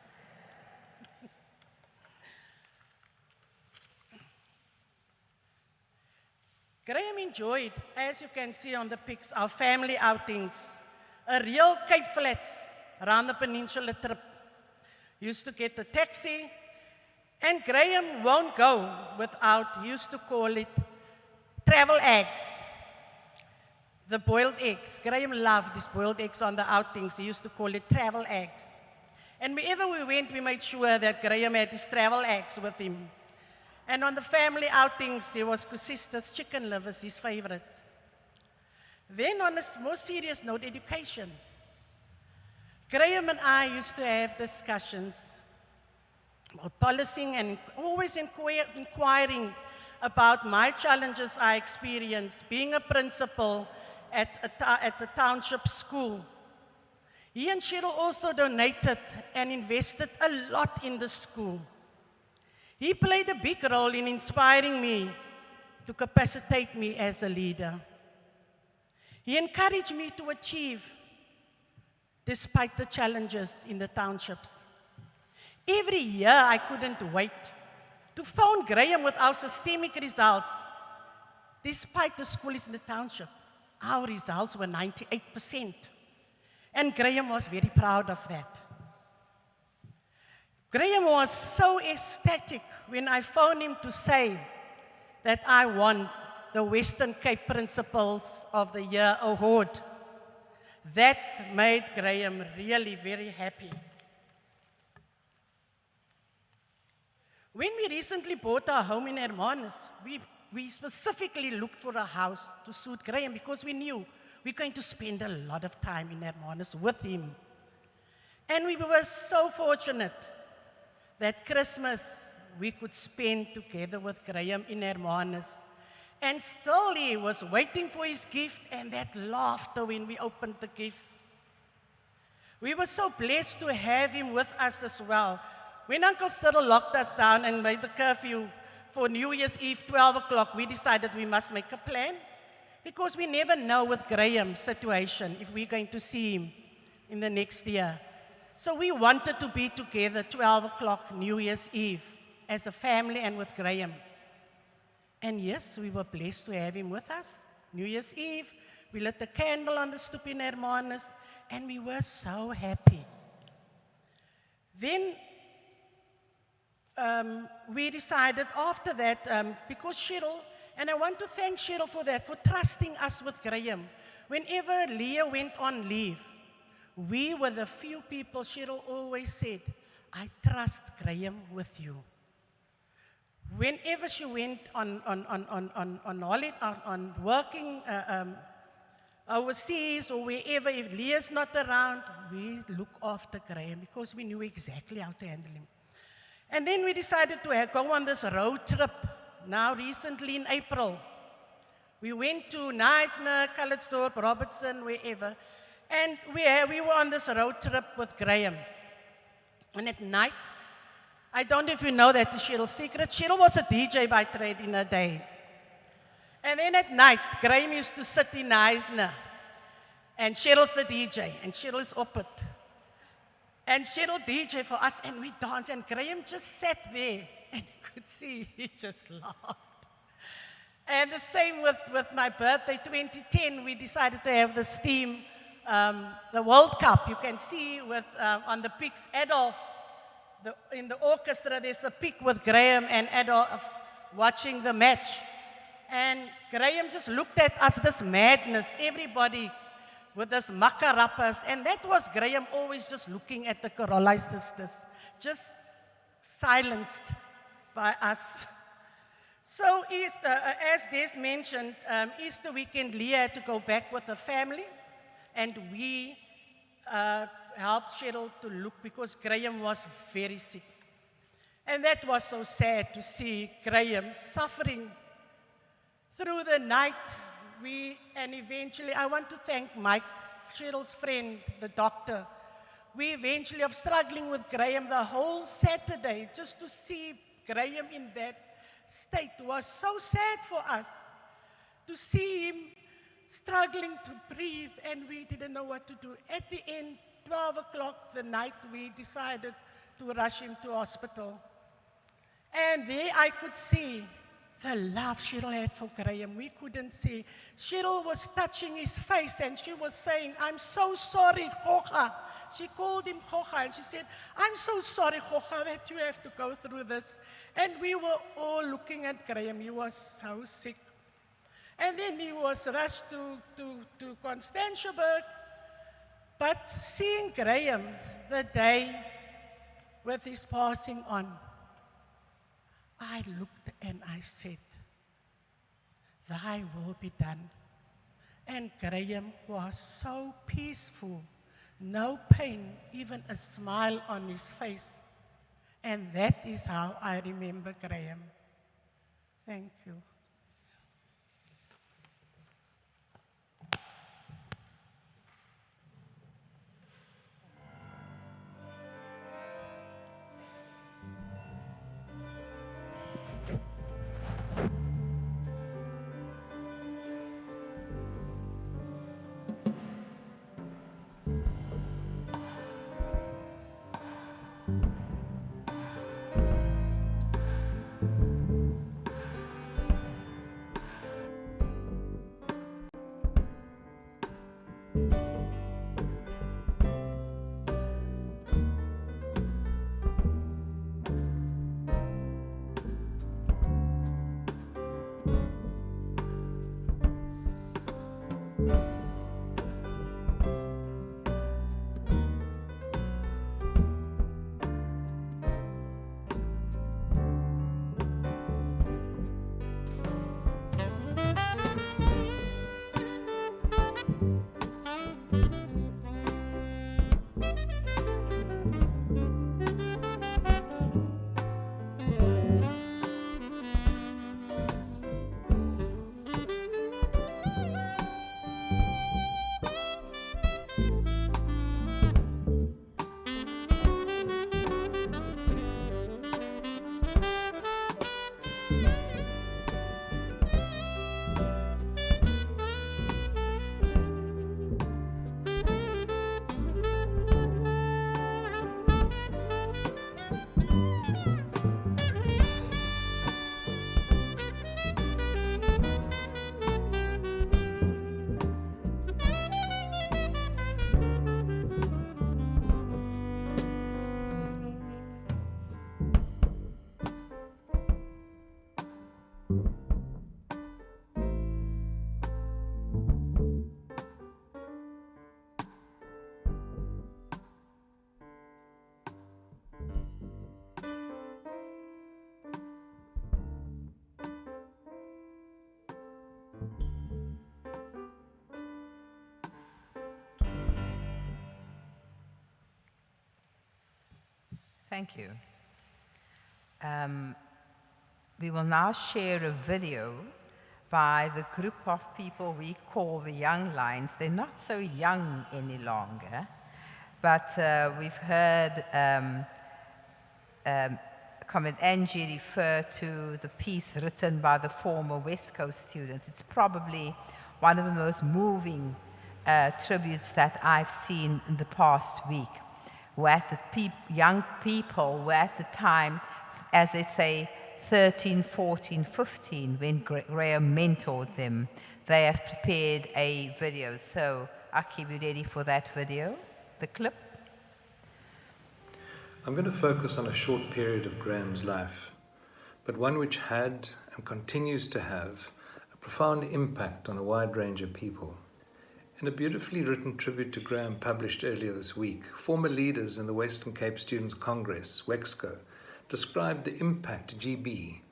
Graeme enjoyed, as you can see on the pics, our family outings. A real Cape Flats around the peninsula trip. Used to get a taxi, and Graeme won't go without, he used to call it travel eggs. The boiled eggs. Graeme loved these boiled eggs on the outings. He used to call it travel eggs. And wherever we went, we made sure that Graeme had his travel eggs with him. And on the family outings, there was Kusista's chicken livers, his favorites. Then on a more serious note, education. Graeme and I used to have discussions about policing and always inquiring about my challenges I experienced being a principal at the township school. He and Cheryl also donated and invested a lot in the school. He played a big role in inspiring me to capacitate me as a leader. He encouraged me to achieve despite the challenges in the townships. Every year I couldn't wait to phone Graeme with our systemic results. Despite the school is in the township, our results were 98%. And Graeme was very proud of that. Graeme was so ecstatic when I phoned him to say that I won the Western Cape Principals of the Year award. That made Graeme really very happy. When we recently bought our home in Hermanus, we specifically looked for a house to suit Graeme because we knew we're going to spend a lot of time in Hermanus with him. And we were so fortunate that Christmas we could spend together with Graeme in Hermanus. And still he was waiting for his gift and that laughter when we opened the gifts. We were so blessed to have him with us as well. When Uncle Cyril locked us down and made the curfew for New Year's Eve, 12 o'clock, we decided we must make a plan because we never know with Graeme's situation if we're going to see him in the next year. So we wanted to be together 12 o'clock New Year's Eve as a family and with Graeme. And yes, we were blessed to have him with us. New Year's Eve, we lit a candle on the stoep in Hermanus, and we were so happy. Then we decided after that, because Cheryl, and I want to thank Cheryl for that, for trusting us with Graeme. Whenever Leah went on leave, we were the few people, Cheryl always said, I trust Graeme with you. Whenever she went on holiday, on working overseas or wherever, if Leah's not around, we look after Graeme because we knew exactly how to handle him. And then we decided to go on this road trip, now recently in April. We went to Neisner, Calitzdorp, Robertson, wherever, and we were on this road trip with Graeme. And at night, I don't know if you know that, the Cheryl's secret. Cheryl was a DJ by trade in her days. And then at night, Graeme used to sit in Eisner. And Cheryl's the DJ, and Cheryl is up it. And Cheryl DJ for us, and we danced, and Graeme just sat there, and you could see he just laughed. And the same with my birthday, 2010, we decided to have this theme, the World Cup. You can see with on the pics, Adolf, in the orchestra, there's a pic with Graeme and Adolf watching the match. And Graeme just looked at us, this madness, everybody with this makarapas. And that was Graeme always just looking at the Carolai sisters, just silenced by us. So as Des mentioned, Easter weekend, Leah had to go back with her family. And we helped Cheryl to look because Graeme was very sick. And that was so sad to see Graeme suffering through the night. and eventually, I want to thank Mike, Cheryl's friend, the doctor. We eventually are struggling with Graeme the whole Saturday. Just to see Graeme in that state was so sad for us. To see him struggling to breathe, and we didn't know what to do. At the end, 12 o'clock the night, we decided to rush him to hospital. And there I could see the love Cheryl had for Graeme. We couldn't see. Cheryl was touching his face and she was saying, "I'm so sorry, Goga." She called him Goga and she said, "I'm so sorry, Goga, that you have to go through this." And we were all looking at Graeme. He was so sick. And then he was rushed to Constantiaberg. But seeing Graeme the day with his passing on, I looked and I said, "Thy will be done." And Graeme was so peaceful, no pain, even a smile on his face. And that is how I remember Graeme. Thank you. Thank you. We will now share a video by the group of people we call the Young Lions. They're not so young any longer, but we've heard Comrade Angie refer to the piece written by the former West Coast students. It's probably one of the most moving tributes that I've seen in the past week, where the young people were at the time, as they say, 13, 14, 15, when Graeme mentored them. They have prepared a video. So, Aki, we ready for that video, the clip? I'm going to focus on a short period of Graeme's life, but one which had and continues to have a profound impact on a wide range of people. In a beautifully written tribute to Graeme published earlier this week, former leaders in the Western Cape Students' Congress, WEXCO, described the impact GB,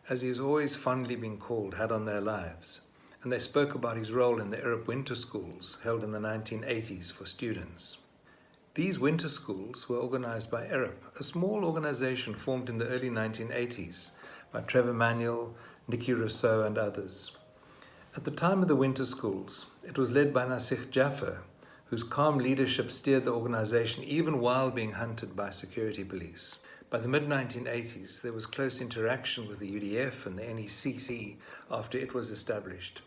as he has always fondly been called, had on their lives, and they spoke about his role in the Arab winter schools held in the 1980s for students. These winter schools were organized by Arab, a small organization formed in the early 1980s by Trevor Manuel, Nicky Rousseau and others. At the time of the winter schools, it was led by Nasikh Jaffer, whose calm leadership steered the organization even while being hunted by security police. By the mid-1980s, there was close interaction with the UDF and the NECC after it was established.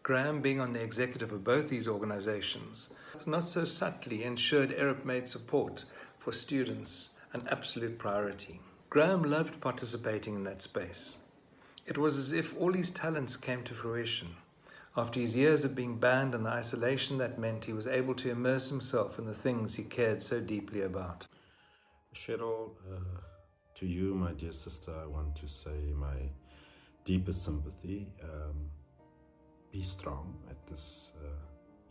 Graeme, being on the executive of both these organizations, not so subtly ensured Arab-made support for students an absolute priority. Graeme loved participating in that space. It was as if all his talents came to fruition. After his years of being banned and the isolation that meant, he was able to immerse himself in the things he cared so deeply about. Cheryl, to you, my dear sister, I want to say my deepest sympathy. Be strong at this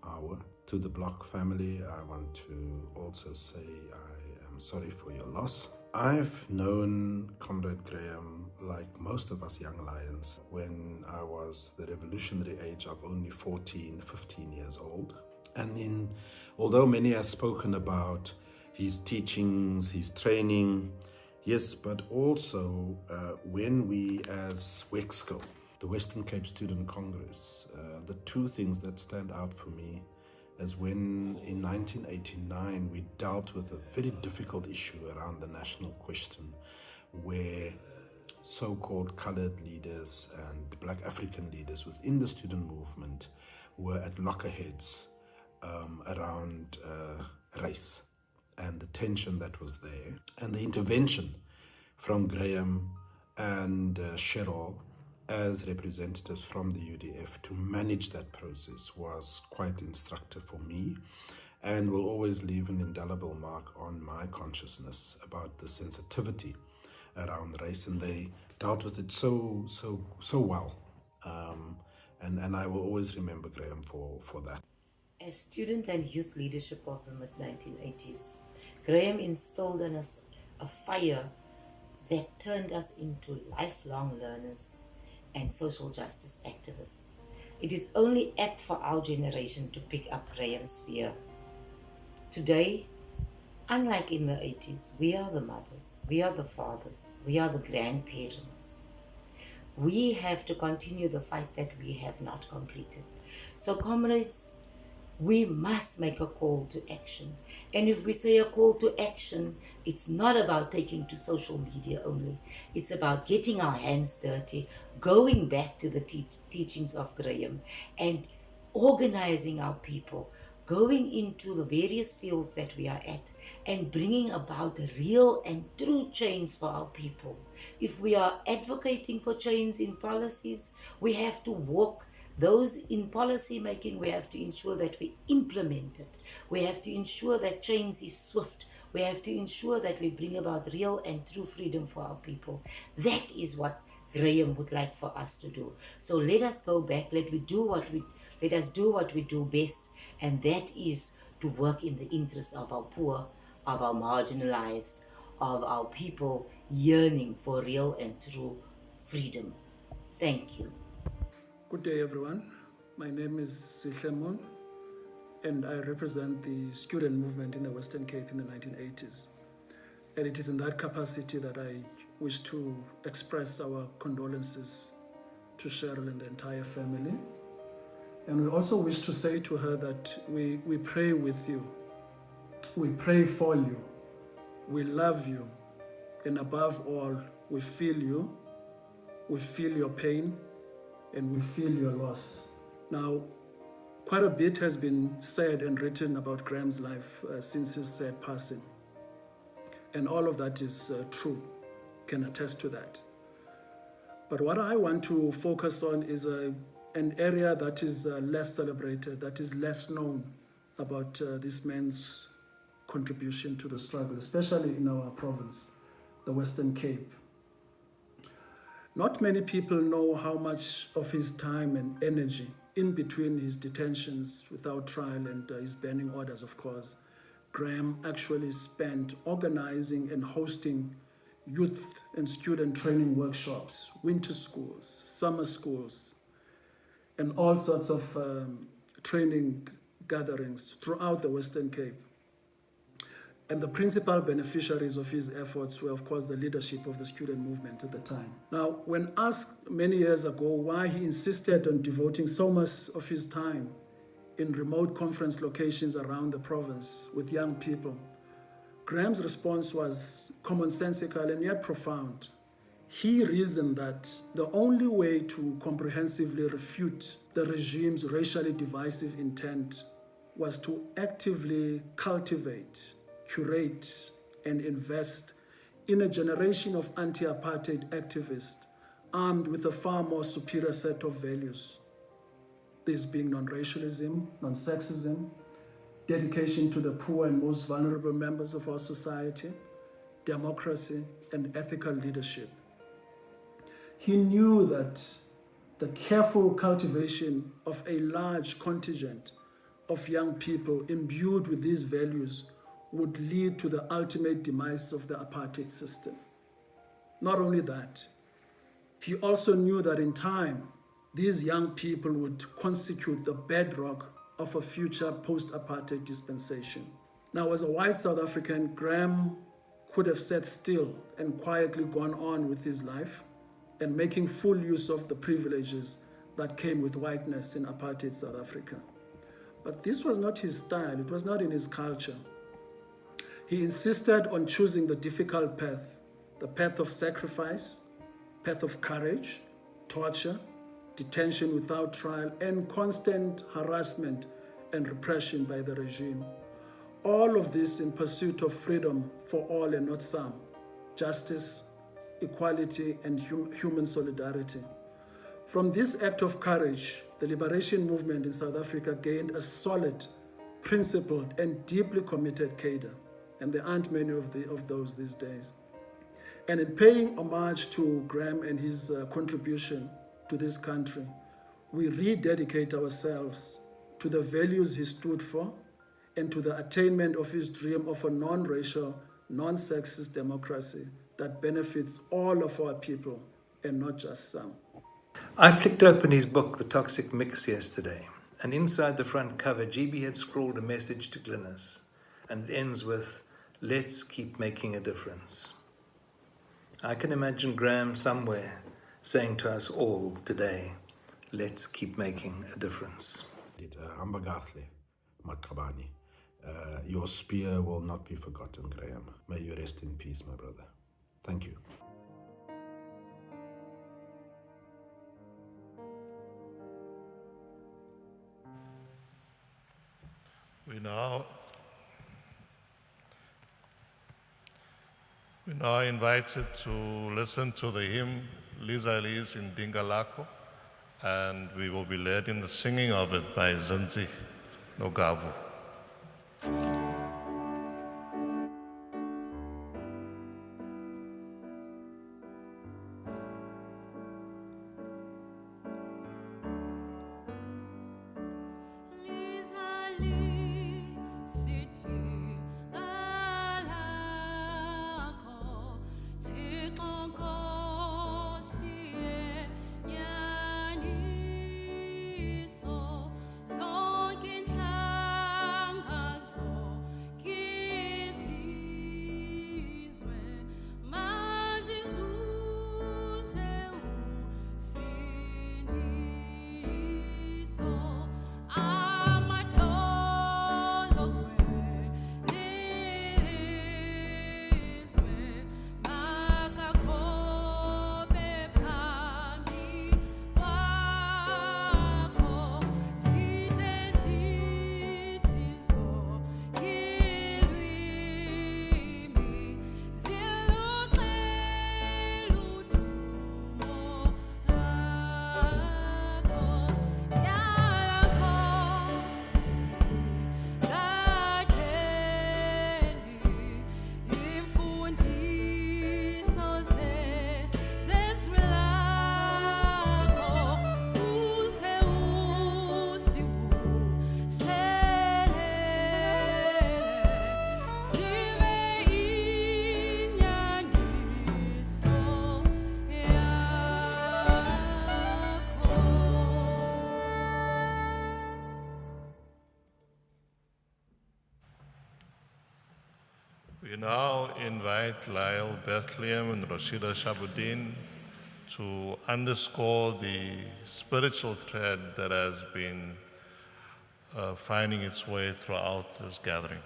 hour. To the Bloch family, I want to also say I am sorry for your loss. I've known Comrade Graeme, like most of us young lions, when I was the revolutionary age of only 14, 15 years old. And although many have spoken about his teachings, his training, yes, but also when we as WEXCO, the Western Cape Student Congress, the two things that stand out for me is when in 1989 we dealt with a very difficult issue around the national question, where so-called colored leaders and Black African leaders within the student movement were at loggerheads around race and the tension that was there, and the intervention from Graeme and Cheryl as representatives from the UDF to manage that process was quite instructive for me, and will always leave an indelible mark on my consciousness about the sensitivity around race, and they dealt with it so well, and I will always remember Graeme for that. As student and youth leadership of the mid-1980s, Graeme instilled in us a fire that turned us into lifelong learners and social justice activists. It is only apt for our generation to pick up Graeme's spear. Today, unlike in the 80s, we are the mothers, we are the fathers, we are the grandparents. We have to continue the fight that we have not completed. So comrades, we must make a call to action. And if we say a call to action, it's not about taking to social media only. It's about getting our hands dirty, going back to the teachings of Graeme, and organizing our people, going into the various fields that we are at, and bringing about real and true change for our people. If we are advocating for change in policies, we have to walk those in policy making. We have to ensure that we implement it. We have to ensure that change is swift. We have to ensure that we bring about real and true freedom for our people. That is what Graeme would like for us to do. So let us go back. Let us do what we do best, and that is to work in the interest of our poor, of our marginalized, of our people yearning for real and true freedom. Thank you. Good day, everyone. My name is Sihlemon, and I represent the student movement in the Western Cape in the 1980s. And it is in that capacity that I wish to express our condolences to Cheryl and the entire family. And we also wish to say to her that we pray with you, we pray for you, we love you, and above all, we feel you, we feel your pain, and we feel your loss. Now, quite a bit has been said and written about Graeme's life since his sad passing. And all of that is true, can attest to that. But what I want to focus on is an area that is less celebrated, that is less known about this man's contribution to the struggle, especially in our province, the Western Cape. Not many people know how much of his time and energy in between his detentions without trial and his banning orders, of course, Graeme actually spent organizing and hosting youth and student training workshops, winter schools, summer schools, and all sorts of training gatherings throughout the Western Cape. And the principal beneficiaries of his efforts were, of course, the leadership of the student movement at the time. Now, when asked many years ago why he insisted on devoting so much of his time in remote conference locations around the province with young people, Graeme's response was commonsensical and yet profound. He reasoned that the only way to comprehensively refute the regime's racially divisive intent was to actively cultivate, curate, and invest in a generation of anti-apartheid activists armed with a far more superior set of values. This being non-racialism, non-sexism, dedication to the poor and most vulnerable members of our society, democracy, and ethical leadership. He knew that the careful cultivation of a large contingent of young people imbued with these values would lead to the ultimate demise of the apartheid system. Not only that, he also knew that in time, these young people would constitute the bedrock of a future post-apartheid dispensation. Now, as a white South African, Graeme could have sat still and quietly gone on with his life and making full use of the privileges that came with whiteness in apartheid South Africa. But this was not his style, it was not in his culture. He insisted on choosing the difficult path, the path of sacrifice, path of courage, torture, detention without trial, and constant harassment and repression by the regime. All of this in pursuit of freedom for all and not some, justice, equality, and human solidarity. From this act of courage, the liberation movement in South Africa gained a solid, principled, and deeply committed cadre, and there aren't many of those these days. And in paying homage to Graeme and his contribution to this country, we rededicate ourselves to the values he stood for and to the attainment of his dream of a non-racial, non-sexist democracy that benefits all of our people and not just some. I flicked open his book, The Toxic Mix, yesterday, and inside the front cover, GB had scrawled a message to Glynis, and it ends with, "Let's keep making a difference." I can imagine Graeme somewhere saying to us all today, let's keep making a difference. Ambagathli, Makabani. Your spear will not be forgotten, Graeme. May you rest in peace, my brother. Thank you. We're now invited to listen to the hymn, Liza Liz in Dingalako, and we will be led in the singing of it by Zinzi Nogavu. Zonke inhlanga We now invite Lyle Bethlehem and Rashida Shabuddin to underscore the spiritual thread that has been finding its way throughout this gathering.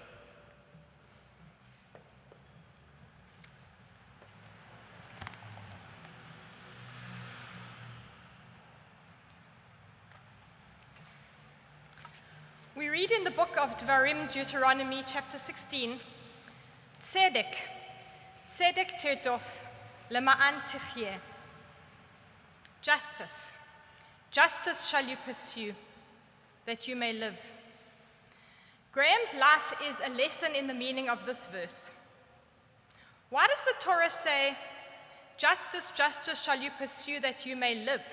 We read in the book of Dvarim, Deuteronomy chapter 16, Tzedek, Tzedek tirdof, lema'an tichyeh. Justice, justice shall you pursue, that you may live. Graeme's life is a lesson in the meaning of this verse. Why does the Torah say, justice, justice shall you pursue, that you may live?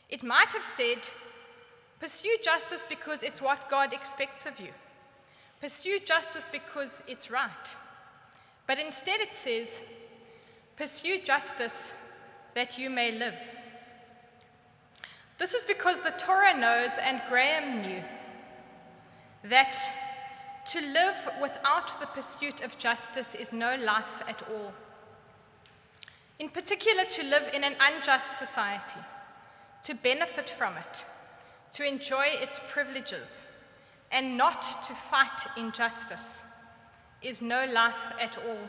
It might have said, pursue justice because it's what God expects of you. Pursue justice because it's right. But instead it says, pursue justice that you may live. This is because the Torah knows, and Graeme knew, that to live without the pursuit of justice is no life at all. In particular, to live in an unjust society, to benefit from it, to enjoy its privileges, and not to fight injustice is no life at all.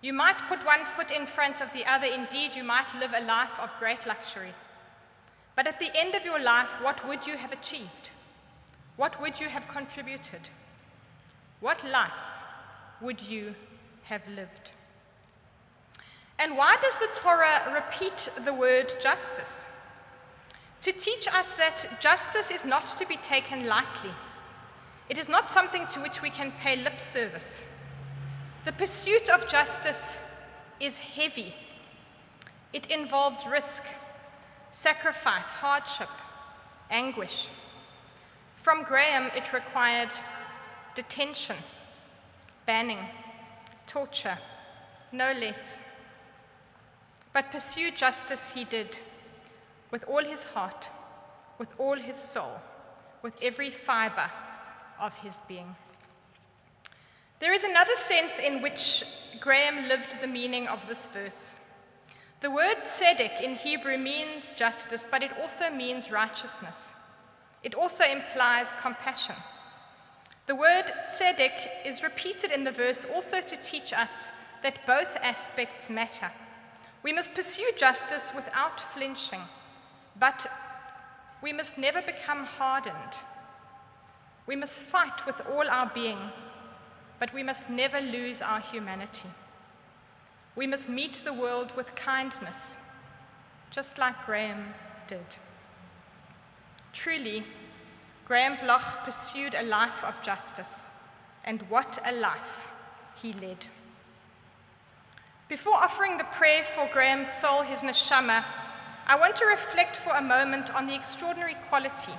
You might put one foot in front of the other. Indeed, you might live a life of great luxury. But at the end of your life, what would you have achieved? What would you have contributed? What life would you have lived? And why does the Torah repeat the word justice? To teach us that justice is not to be taken lightly. It is not something to which we can pay lip service. The pursuit of justice is heavy. It involves risk, sacrifice, hardship, anguish. From Graeme, it required detention, banning, torture, no less. But pursue justice he did, with all his heart, with all his soul, with every fiber of his being. There is another sense in which Graeme lived the meaning of this verse. The word tzedek in Hebrew means justice, but it also means righteousness. It also implies compassion. The word tzedek is repeated in the verse also to teach us that both aspects matter. We must pursue justice without flinching, but we must never become hardened. We must fight with all our being, but we must never lose our humanity. We must meet the world with kindness, just like Graeme did. Truly, Graeme Bloch pursued a life of justice, and what a life he led. Before offering the prayer for Graeme's soul, his neshama, I want to reflect for a moment on the extraordinary quality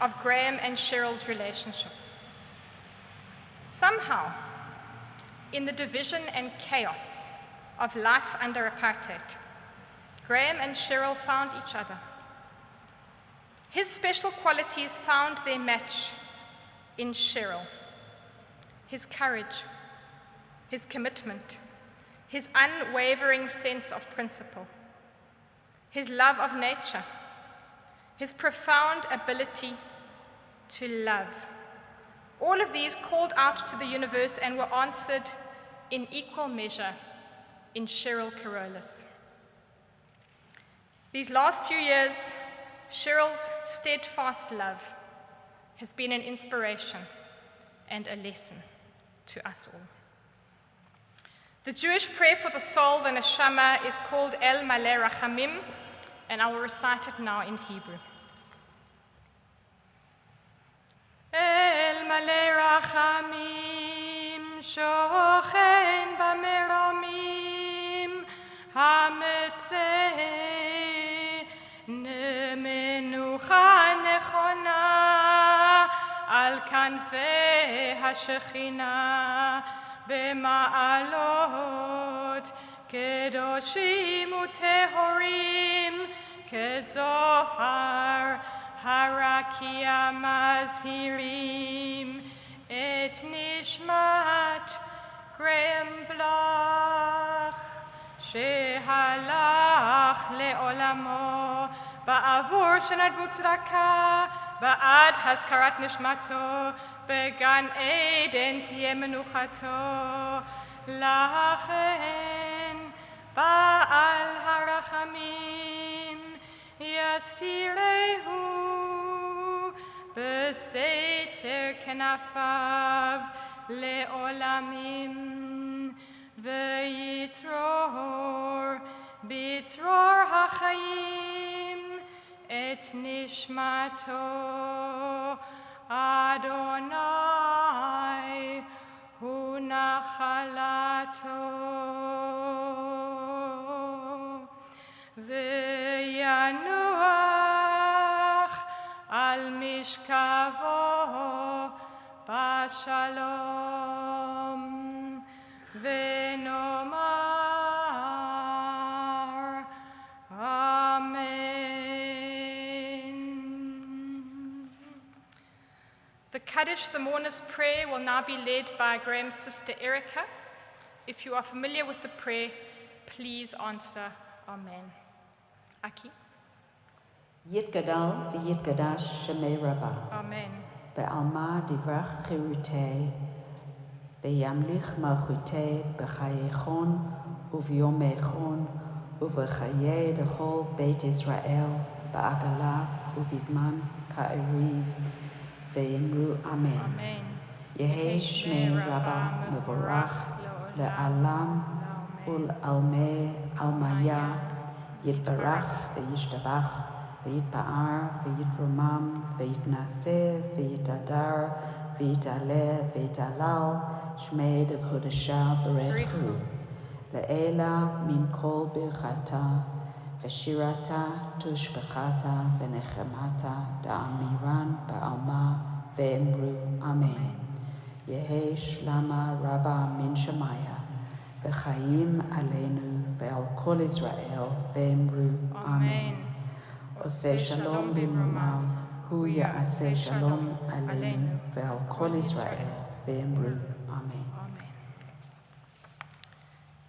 of Graeme and Cheryl's relationship. Somehow, in the division and chaos of life under apartheid, Graeme and Cheryl found each other. His special qualities found their match in Cheryl. His courage, his commitment, his unwavering sense of principle, his love of nature, his profound ability to love. All of these called out to the universe and were answered in equal measure in Cheryl Carolus. These last few years, Cheryl's steadfast love has been an inspiration and a lesson to us all. The Jewish prayer for the soul, the neshama, is called El Maleh Rachamim, and I will recite it now in Hebrew. El Maleh Rachamim, shochen b'meromim, hametzeh nemenucha nechona, al kanfei hashechina, במעלות קדושים וטהורים כזוהר הרקיע מזהירים et nishmat Graeme Bloch, shehalach le'olamo, ba'avur shenadvu tzedakah, ba'ad hazkarat nishmato, began eden tiyeh menuchato, lachen ba'al harachamim, yastirehu, beseter kenafav, le'olamim, ve'yitror, bitror hachayim, et nishmato, Adonai, hu nachalato, ve'yanuach al mishkavo, Shalom venomar Amen. The Kaddish, the mourner's prayer, will now be led by Graeme's sister Erica. If you are familiar with the prayer, please answer Amen. Aki. Yit Gadal v'yit Gadash Shemei Rabbah. Amen. Be'alma divrach chirutei, ve'yamlich malchutei b'chayechon u'v'yomechon u'v'chayei d'chol Beit Israel ba'agala u'vizman ka'eriv ve'imru Amen. Amen. Yehi Shmei Rabbah mevorach le'alam ul'almei almaya yitbarach ve'yishtabach V'yitpa'ar, v'yitromam, v'yitnaseh, v'yitadar, v'yitaleh, v'yitalal, shmei d'kodesha berechu. Le'ela min kol birchata, v'shirata, tushbechata, v'nechemata, da'amiran ba'alma, ve'emru Amen. Yehi shlama rabba min shemaya, v'chayim aleinu, ve'al kol Israel, ve'emru Amen. Oseh shalom b'imrumav, hu ya'aseh shalom aleinu ve'al kol Israel ve'emru Amen.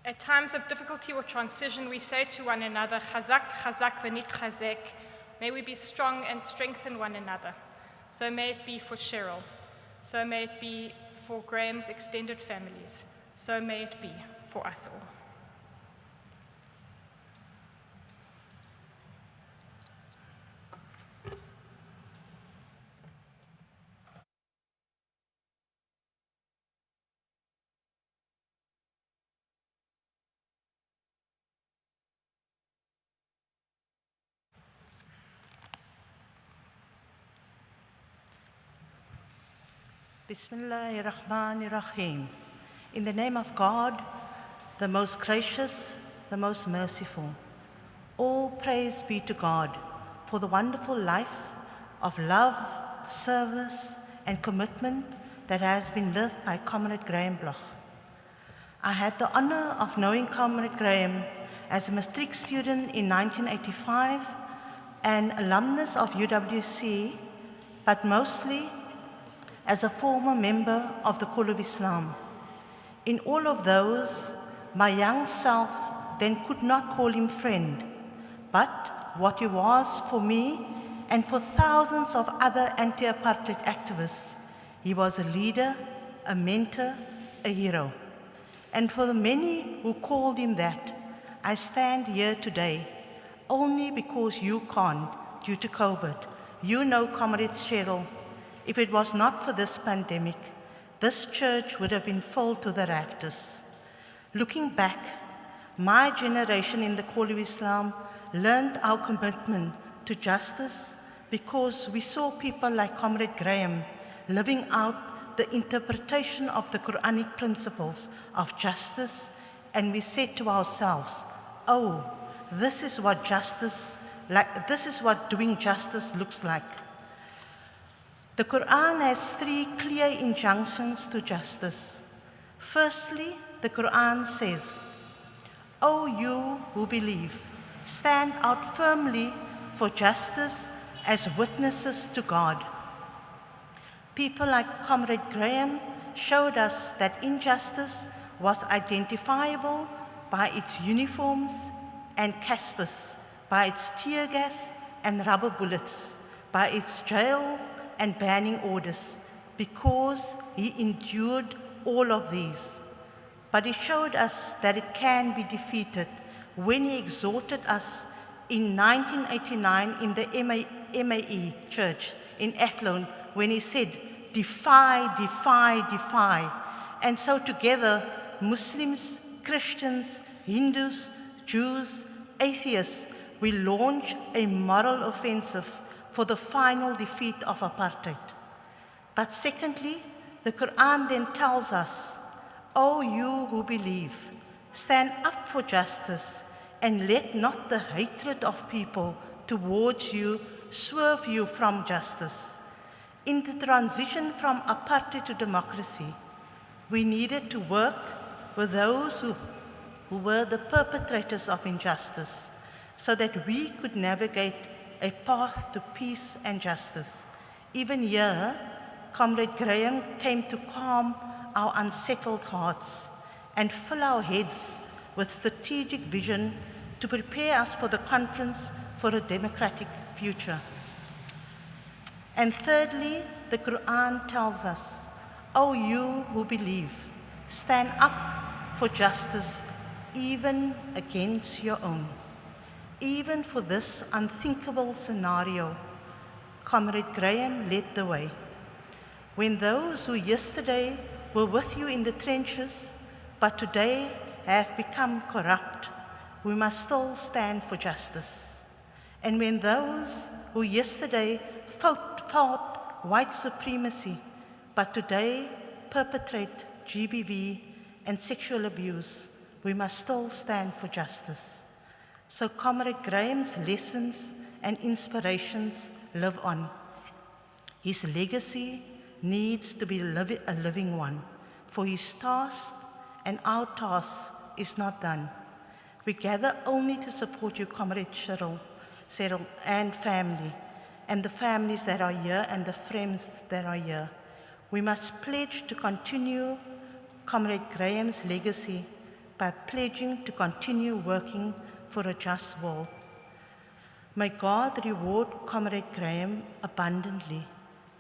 At times of difficulty or transition, we say to one another, Chazak, Chazak, v'nit chazek. May we be strong and strengthen one another. So may it be for Cheryl. So may it be for Graeme's extended families. So may it be for us all. Bismillahirrahmanirrahim. In the name of God, the most gracious, the most merciful. All praise be to God for the wonderful life of love, service, and commitment that has been lived by Comrade Graeme Bloch. I had the honor of knowing Comrade Graeme as a matric student in 1985, an alumnus of UWC, but mostly as a former member of the Call of Islam. In all of those, my young self then could not call him friend, but what he was for me and for thousands of other anti-apartheid activists. He was a leader, a mentor, a hero. And for the many who called him that, I stand here today only because you can't due to COVID. You know, Comrade Cheryl, if it was not for this pandemic, this church would have been full to the rafters. Looking back, my generation in the Call of Islam learned our commitment to justice because we saw people like Comrade Graeme living out the interpretation of the Quranic principles of justice, and we said to ourselves, oh, this is what doing justice looks like. The Quran has three clear injunctions to justice. Firstly, the Quran says, O you who believe, stand out firmly for justice as witnesses to God. People like Comrade Graeme showed us that injustice was identifiable by its uniforms, and Caspers by its tear gas and rubber bullets, by its jail and banning orders, because he endured all of these. But he showed us that it can be defeated when he exhorted us in 1989 in the MAE church in Athlone, when he said, "Defy, defy, defy." And so together, Muslims, Christians, Hindus, Jews, atheists, we launch a moral offensive for the final defeat of apartheid. But secondly, the Quran then tells us, "O you who believe, stand up for justice and let not the hatred of people towards you swerve you from justice." In the transition from apartheid to democracy, we needed to work with those who were the perpetrators of injustice so that we could navigate a path to peace and justice. Even here, Comrade Graeme came to calm our unsettled hearts and fill our heads with strategic vision to prepare us for the conference for a democratic future. And thirdly, the Quran tells us, "O you who believe, stand up for justice even against your own." Even for this unthinkable scenario, Comrade Graeme led the way. When those who yesterday were with you in the trenches, but today have become corrupt, we must still stand for justice. And when those who yesterday fought white supremacy, but today perpetrate GBV and sexual abuse, we must still stand for justice. So Comrade Graeme's lessons and inspirations live on. His legacy needs to be a living one, for his task and our task is not done. We gather only to support you, Comrade Cyril, and family, and the families that are here and the friends that are here. We must pledge to continue Comrade Graeme's legacy by pledging to continue working for a just world. May God reward Comrade Graeme abundantly,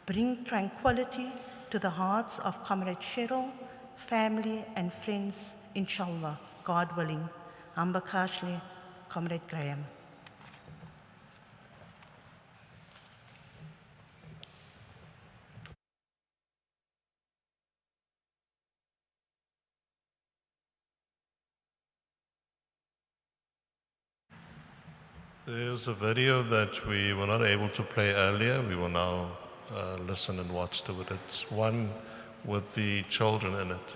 bring tranquility to the hearts of Comrade Cheryl, family and friends, inshallah, God willing. Ambakashli, Comrade Graeme. There's a video that we were not able to play earlier. We will now listen and watch to it. It's one with the children in it.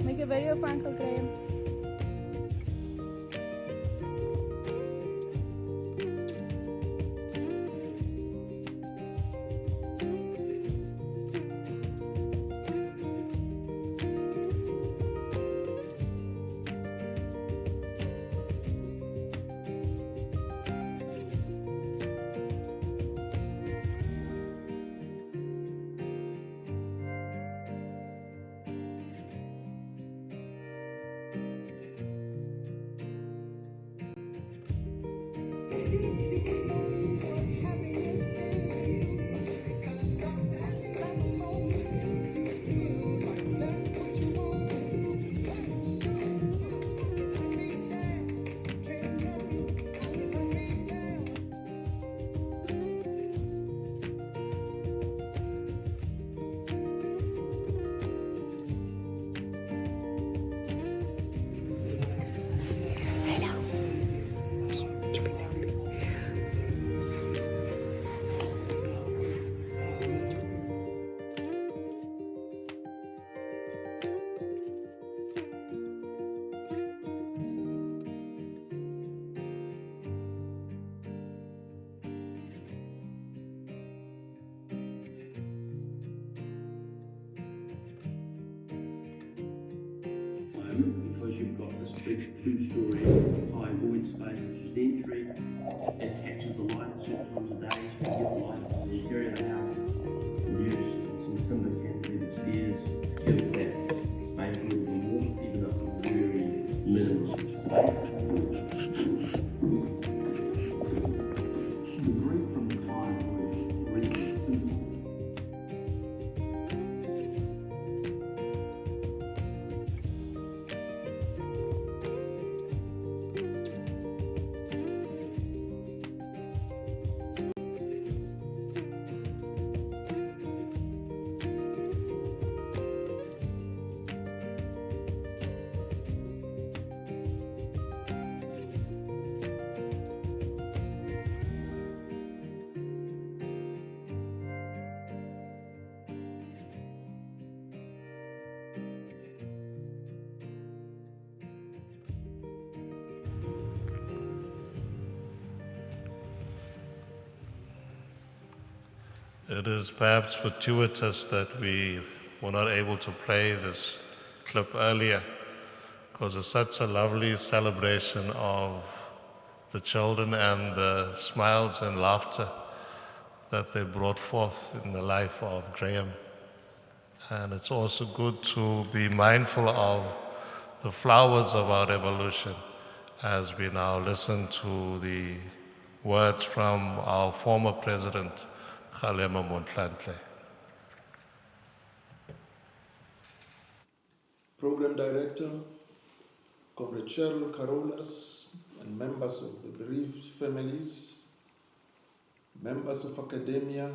Make a video for Uncle Graeme. because you've got this big two-story high void space, which is the entry. It catches the light at certain times of day, so you get the light from the interior of the house. We've used some timber cantilevered stairs to give that space a little bit more, even though it's a very minimalist space. The brief from the time was really simple. It is perhaps fortuitous that we were not able to play this clip earlier, because it's such a lovely celebration of the children and the smiles and laughter that they brought forth in the life of Graeme. And it's also good to be mindful of the flowers of our revolution as we now listen to the words from our former president, Graeme Montlantle. Program Director, Comrade Cheryl Carolas, and members of the bereaved families, members of academia,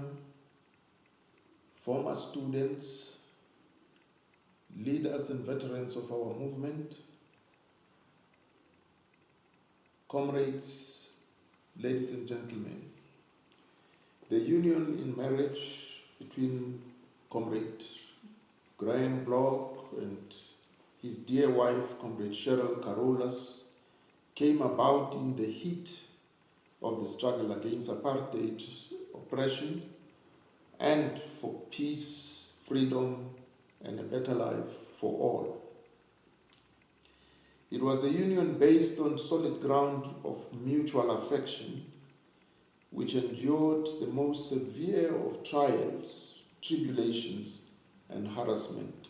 former students, leaders and veterans of our movement, comrades, ladies and gentlemen. The union in marriage between Comrade Graeme Bloch and his dear wife, Comrade Cheryl Carolas, came about in the heat of the struggle against apartheid oppression and for peace, freedom, and a better life for all. It was a union based on solid ground of mutual affection, which endured the most severe of trials, tribulations, and harassment.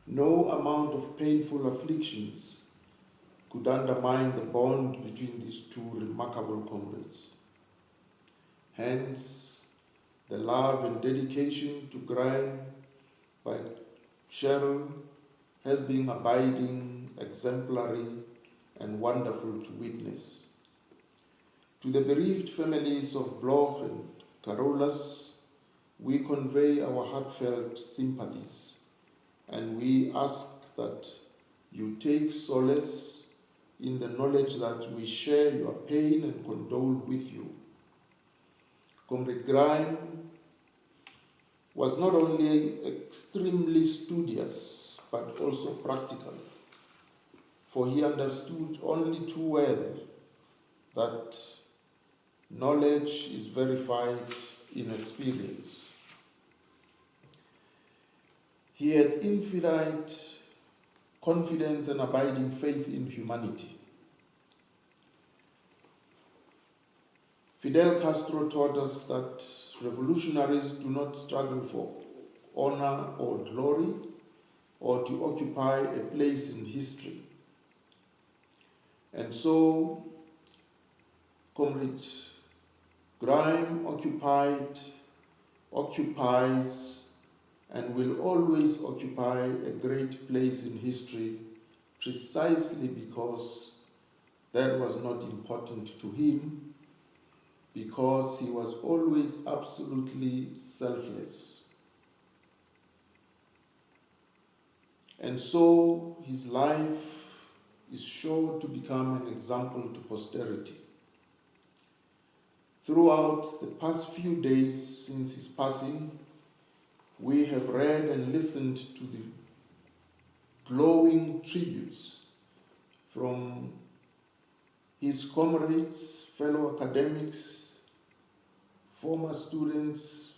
No amount of painful afflictions could undermine the bond between these two remarkable comrades. Hence, the love and dedication to Graeme by Cheryl has been abiding, exemplary, and wonderful to witness. To the bereaved families of Bloch and Carolas, we convey our heartfelt sympathies, and we ask that you take solace in the knowledge that we share your pain and condole with you. Comrade Graeme was not only extremely studious, but also practical, for he understood only too well that knowledge is verified in experience. He had infinite confidence and abiding faith in humanity. Fidel Castro taught us that revolutionaries do not struggle for honor or glory or to occupy a place in history. And so, Comrade Graeme occupies, and will always occupy a great place in history precisely because that was not important to him, because he was always absolutely selfless. And so his life is sure to become an example to posterity. Throughout the past few days since his passing, we have read and listened to the glowing tributes from his comrades, fellow academics, former students,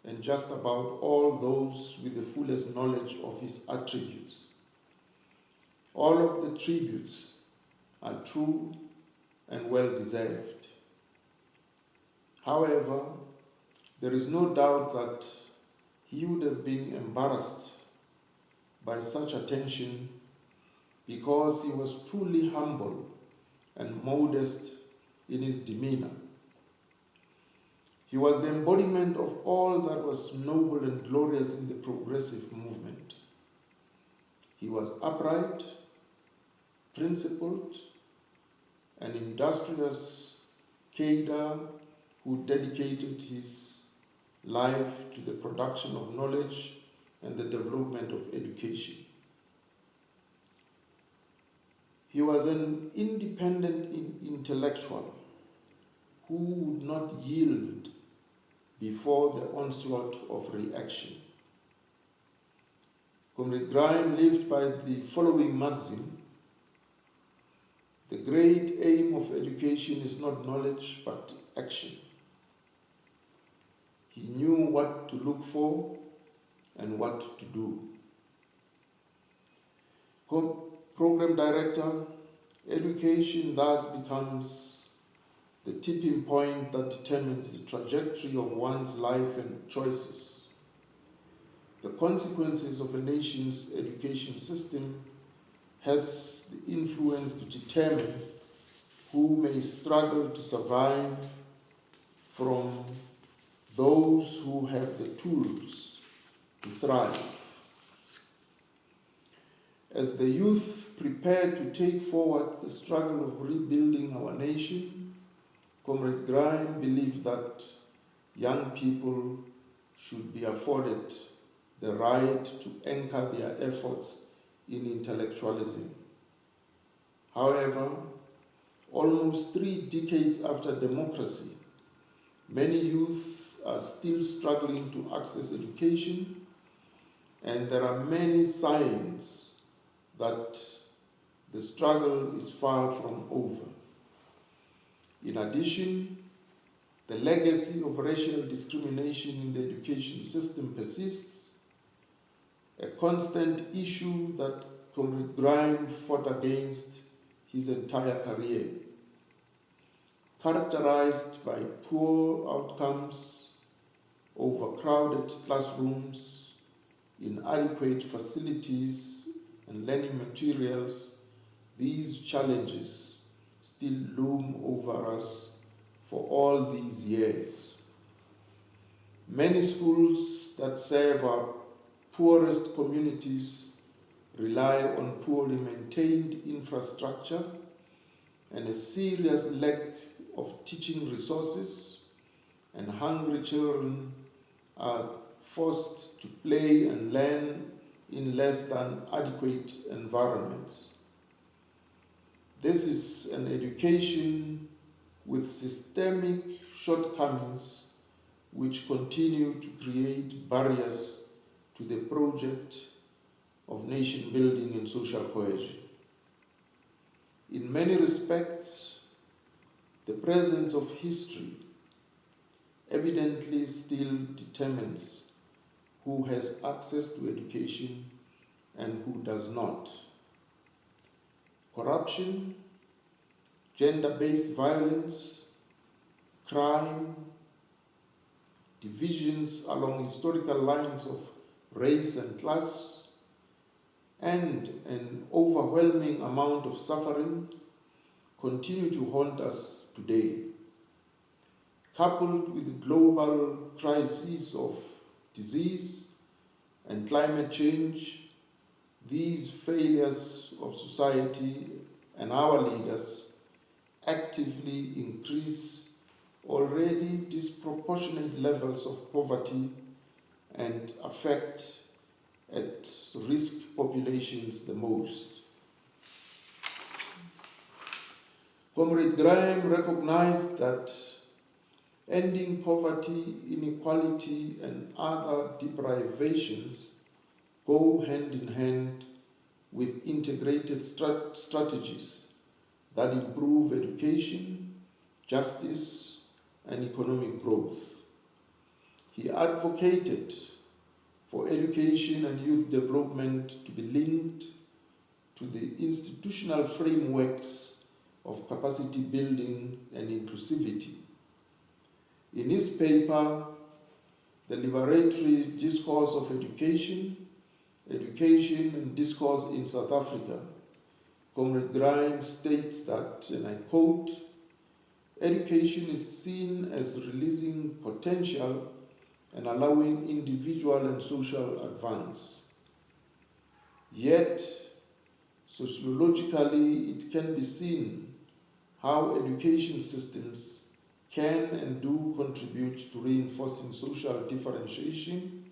and just about all those with the fullest knowledge of his attributes. All of the tributes are true and well deserved. However, there is no doubt that he would have been embarrassed by such attention because he was truly humble and modest in his demeanor. He was the embodiment of all that was noble and glorious in the progressive movement. He was upright, principled, an industrious cadre who dedicated his life to the production of knowledge and the development of education. He was an independent intellectual who would not yield before the onslaught of reaction. Comrade Graeme lived by the following maxim: the great aim of education is not knowledge but action. He knew what to look for and what to do. Program director, education thus becomes the tipping point that determines the trajectory of one's life and choices. The consequences of a nation's education system has the influence to determine who may struggle to survive from those who have the tools to thrive. As the youth prepare to take forward the struggle of rebuilding our nation, Comrade Graeme believed that young people should be afforded the right to anchor their efforts in intellectualism. However, almost 3 decades after democracy, many youth are still struggling to access education, and there are many signs that the struggle is far from over. In addition, the legacy of racial discrimination in the education system persists, a constant issue that Comrade Graeme fought against his entire career. Characterized by poor outcomes, overcrowded classrooms, inadequate facilities and learning materials, these challenges still loom over us for all these years. Many schools that serve our poorest communities rely on poorly maintained infrastructure and a serious lack of teaching resources, and hungry children are forced to play and learn in less than adequate environments. This is an education with systemic shortcomings which continue to create barriers to the project of nation building and social cohesion. In many respects, the presence of history evidently still determines who has access to education and who does not. Corruption, gender-based violence, crime, divisions along historical lines of race and class, and an overwhelming amount of suffering continue to haunt us today. Coupled with the global crises of disease and climate change, these failures of society and our leaders actively increase already disproportionate levels of poverty and affect at risk populations the most. Comrade Graeme recognized that ending poverty, inequality, and other deprivations go hand in hand with integrated strategies that improve education, justice, and economic growth. He advocated for education and youth development to be linked to the institutional frameworks of capacity building and inclusivity. In his paper, The Liberatory Discourse of Education and Discourse in South Africa, Comrade Graeme states that, and I quote, "Education is seen as releasing potential and allowing individual and social advance. Yet, sociologically, it can be seen how education systems can and do contribute to reinforcing social differentiation,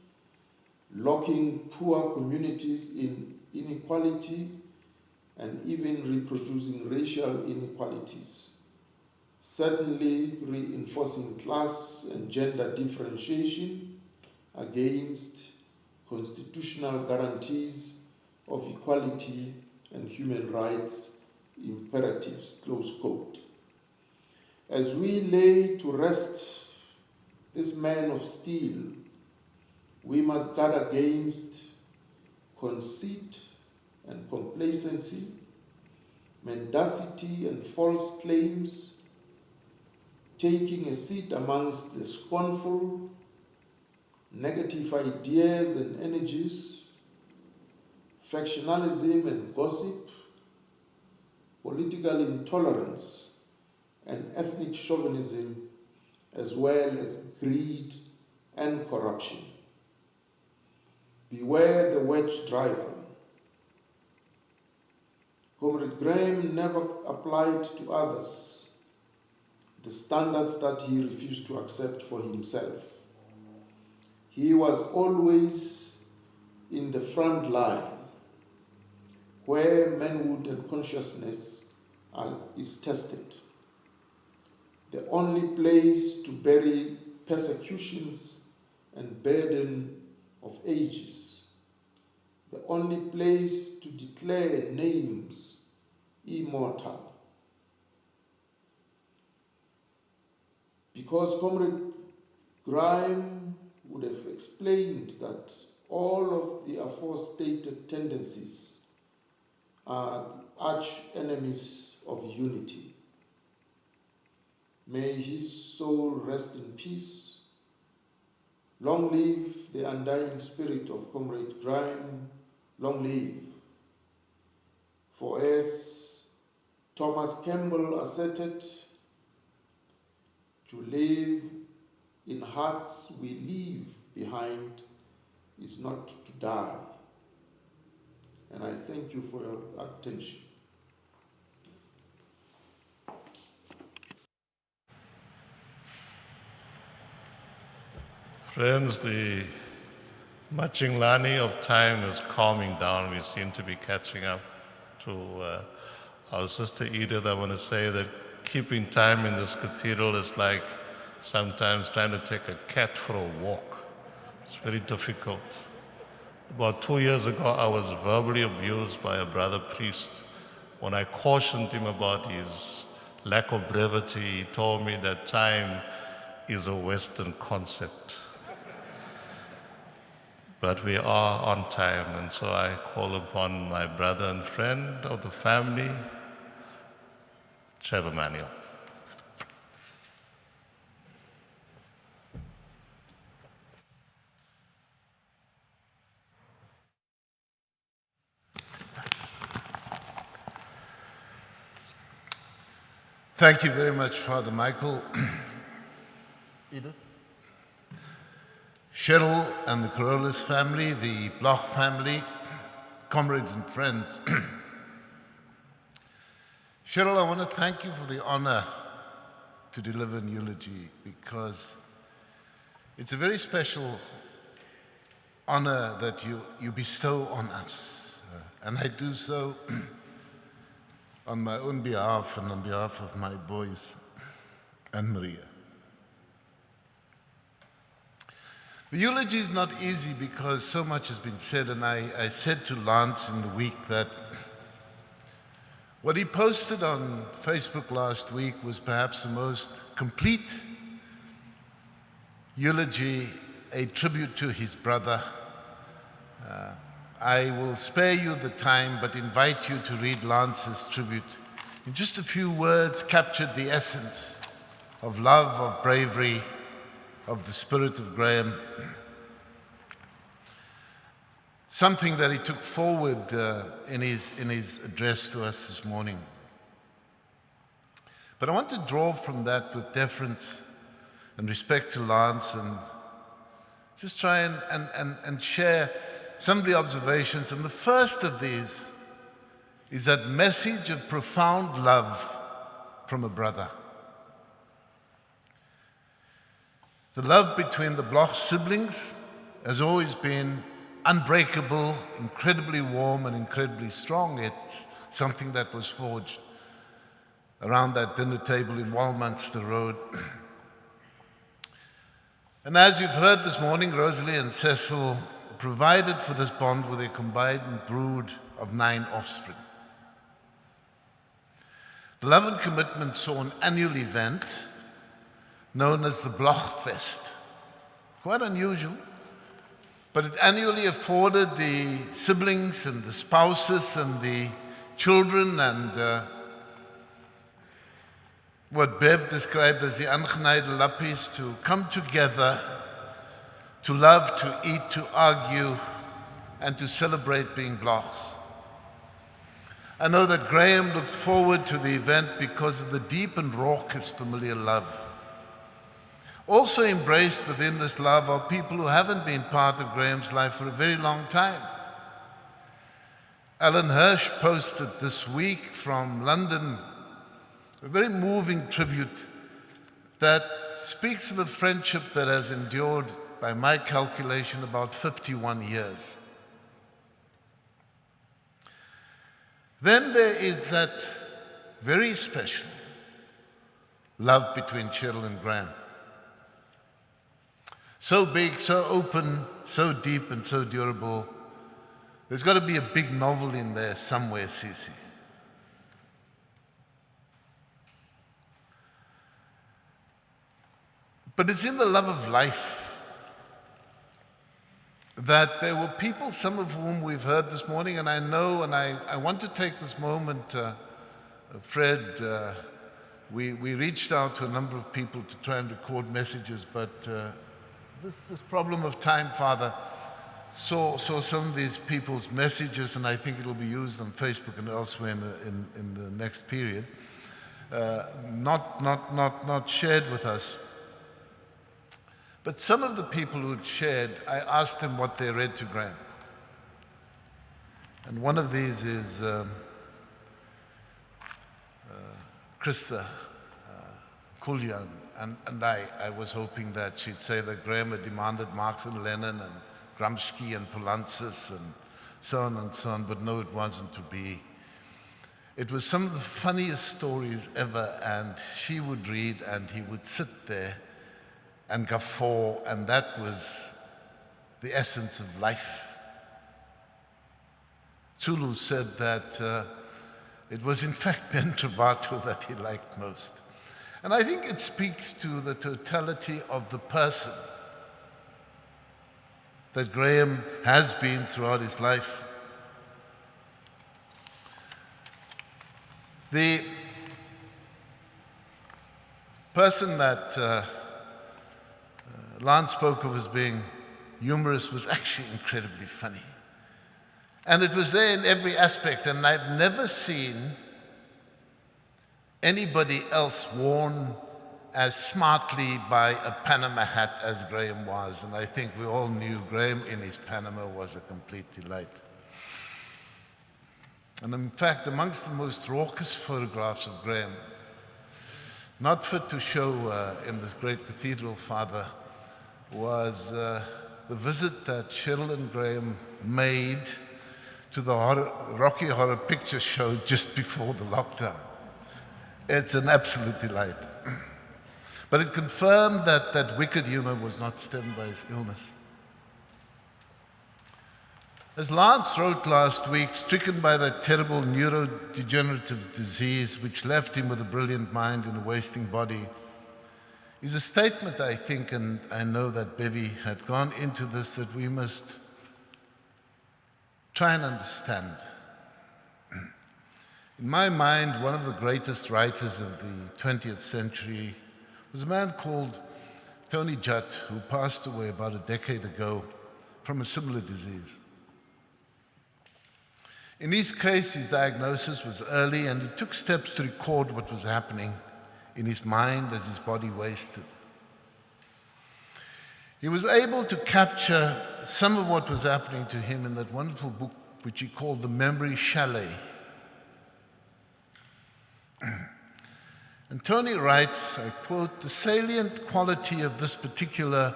locking poor communities in inequality, and even reproducing racial inequalities, certainly reinforcing class and gender differentiation against constitutional guarantees of equality and human rights imperatives," close quote. As we lay to rest this man of steel, we must guard against conceit and complacency, mendacity and false claims, taking a seat amongst the scornful, negative ideas and energies, factionalism and gossip, political intolerance and ethnic chauvinism, as well as greed and corruption. Beware the wedge driver. Comrade Graeme never applied to others the standards that he refused to accept for himself. He was always in the front line, where manhood and consciousness is tested. The only place to bury persecutions and burden of ages. The only place to declare names immortal. Because Comrade Graeme would have explained that all of the aforestated tendencies are the arch enemies of unity. May his soul rest in peace. Long live the undying spirit of Comrade Graeme. Long live. For as Thomas Campbell asserted, to live in hearts we leave behind is not to die. And I thank you for your attention. Friends, the Machinglani of time is calming down. We seem to be catching up to our sister Edith. I want to say that keeping time in this cathedral is like sometimes trying to take a cat for a walk. It's very difficult. About 2 years ago, I was verbally abused by a brother priest. When I cautioned him about his lack of brevity, he told me that time is a Western concept. But we are on time, and so I call upon my brother and friend of the family, Trevor Manuel. Thank you very much, Father Michael. Edith? Cheryl and the Carolus family, the Bloch family, comrades and friends. Cheryl, I want to thank you for the honor to deliver an eulogy, because it's a very special honor that you bestow on us. And I do so on my own behalf and on behalf of my boys and Maria. The eulogy is not easy because so much has been said, and I said to Lance in the week that what he posted on Facebook last week was perhaps the most complete eulogy, a tribute to his brother. I will spare you the time, but invite you to read Lance's tribute. In just a few words, captured the essence of love, of bravery, of the spirit of Graeme. Something that he took forward in his address to us this morning. But I want to draw from that with deference and respect to Lance and just try and share some of the observations. And the first of these is that message of profound love from a brother. The love between the Bloch siblings has always been unbreakable, incredibly warm and incredibly strong. It's something that was forged around that dinner table in Walminster Road. And as you've heard this morning, Rosalie and Cecil provided for this bond with a combined brood of 9 offspring. The love and commitment saw an annual event known as the Bloch Fest. Quite unusual, but it annually afforded the siblings and the spouses and the children and what Bev described as the aangenaide lappies to come together, to love, to eat, to argue, and to celebrate being Blochs. I know that Graeme looked forward to the event because of the deep and raucous familiar love. Also embraced within this love are people who haven't been part of Graeme's life for a very long time. Alan Hirsch posted this week from London a very moving tribute that speaks of a friendship that has endured, by my calculation, about 51 years. Then there is that very special love between Cheryl and Graeme. So big, so open, so deep and so durable. There's got to be a big novel in there somewhere, Cece. But it's in the love of life that there were people, some of whom we've heard this morning, and I know, and I want to take this moment, Fred, we reached out to a number of people to try and record messages, but this problem of time, Father, saw some of these people's messages, and I think it'll be used on Facebook and elsewhere in the next period, not shared with us. But some of the people who'd shared, I asked them what they read to Graeme. And one of these is Krista Kuljan. And I was hoping that she'd say that Graeme had demanded Marx and Lenin and Gramsci and Polantzis and so on, but no, it wasn't to be. It was some of the funniest stories ever, and she would read and he would sit there and guffaw, and that was the essence of life. Zulu said that it was in fact Ben Travato that he liked most. And I think it speaks to the totality of the person that Graeme has been throughout his life. The person that Lance spoke of as being humorous was actually incredibly funny. And it was there in every aspect, and I've never seen anybody else worn as smartly by a Panama hat as Graeme was. And I think we all knew Graeme in his Panama was a complete delight. And in fact, amongst the most raucous photographs of Graeme, not fit to show in this great cathedral, Father, was the visit that Cheryl and Graeme made to the Rocky Horror Picture Show just before the lockdown. It's an absolute delight. But it confirmed that wicked humor was not stemmed by his illness. As Lance wrote last week, stricken by that terrible neurodegenerative disease which left him with a brilliant mind and a wasting body, is a statement, I think, and I know that Bevy had gone into this, that we must try and understand. In my mind, one of the greatest writers of the 20th century was a man called Tony Judd, who passed away about a decade ago from a similar disease. In his case, his diagnosis was early, and he took steps to record what was happening in his mind as his body wasted. He was able to capture some of what was happening to him in that wonderful book which he called The Memory Chalet. And Tony writes, I quote, "The salient quality of this particular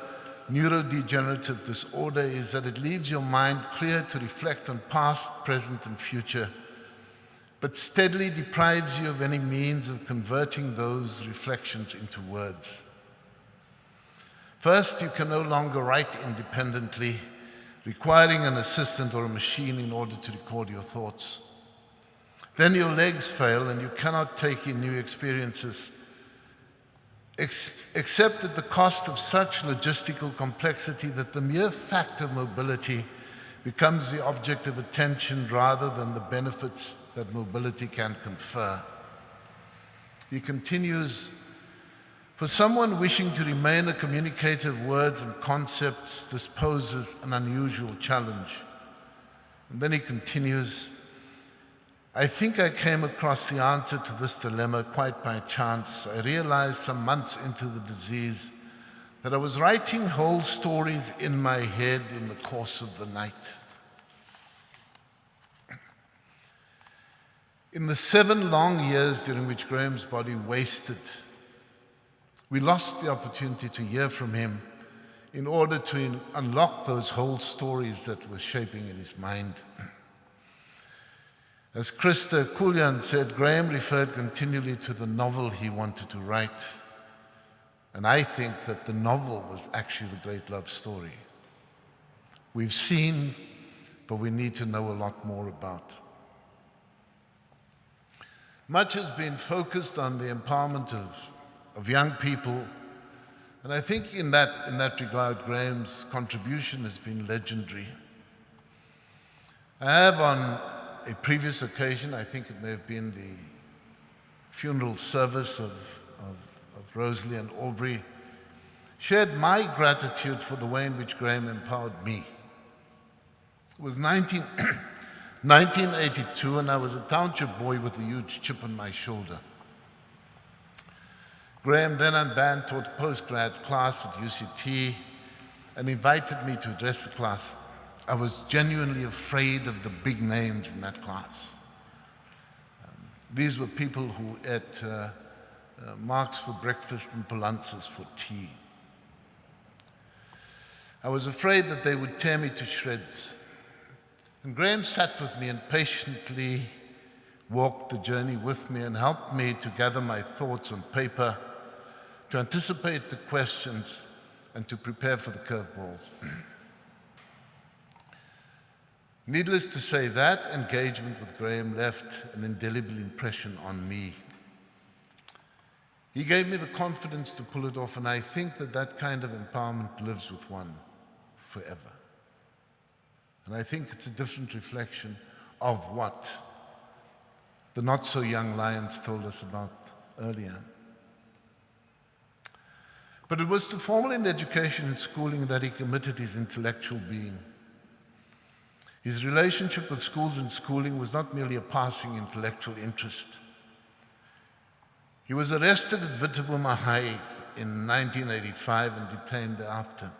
neurodegenerative disorder is that it leaves your mind clear to reflect on past, present, and future, but steadily deprives you of any means of converting those reflections into words. First, you can no longer write independently, requiring an assistant or a machine in order to record your thoughts. Then your legs fail and you cannot take in new experiences, except at the cost of such logistical complexity that the mere fact of mobility becomes the object of attention rather than the benefits that mobility can confer." He continues, "For someone wishing to remain a communicator of words and concepts, this poses an unusual challenge." And then he continues, "I think I came across the answer to this dilemma quite by chance. I realized some months into the disease that I was writing whole stories in my head in the course of the night." In the 7 long years during which Graeme's body wasted, we lost the opportunity to hear from him in order to unlock those whole stories that were shaping in his mind. As Krista Kuljan said, Graeme referred continually to the novel he wanted to write. And I think that the novel was actually the great love story. We've seen, but we need to know a lot more about. Much has been focused on the empowerment of young people, and I think in that regard, Graeme's contribution has been legendary. I have on a previous occasion, I think it may have been the funeral service of Rosalie and Aubrey, shared my gratitude for the way in which Graeme empowered me. It was 1982, and I was a township boy with a huge chip on my shoulder. Graeme then unbanned, taught a postgrad class at UCT and invited me to address the class. I was genuinely afraid of the big names in that class. These were people who ate Marx for breakfast and Polantzas for tea. I was afraid that they would tear me to shreds. And Graeme sat with me and patiently walked the journey with me and helped me to gather my thoughts on paper, to anticipate the questions, and to prepare for the curveballs. Needless to say, that engagement with Graeme left an indelible impression on me. He gave me the confidence to pull it off, and I think that kind of empowerment lives with one forever. And I think it's a different reflection of what the not-so-young Lions told us about earlier. But it was to formal education and schooling that he committed his intellectual being. His relationship with schools and schooling was not merely a passing intellectual interest. He was arrested at Witwatersrand High in 1985 and detained thereafter.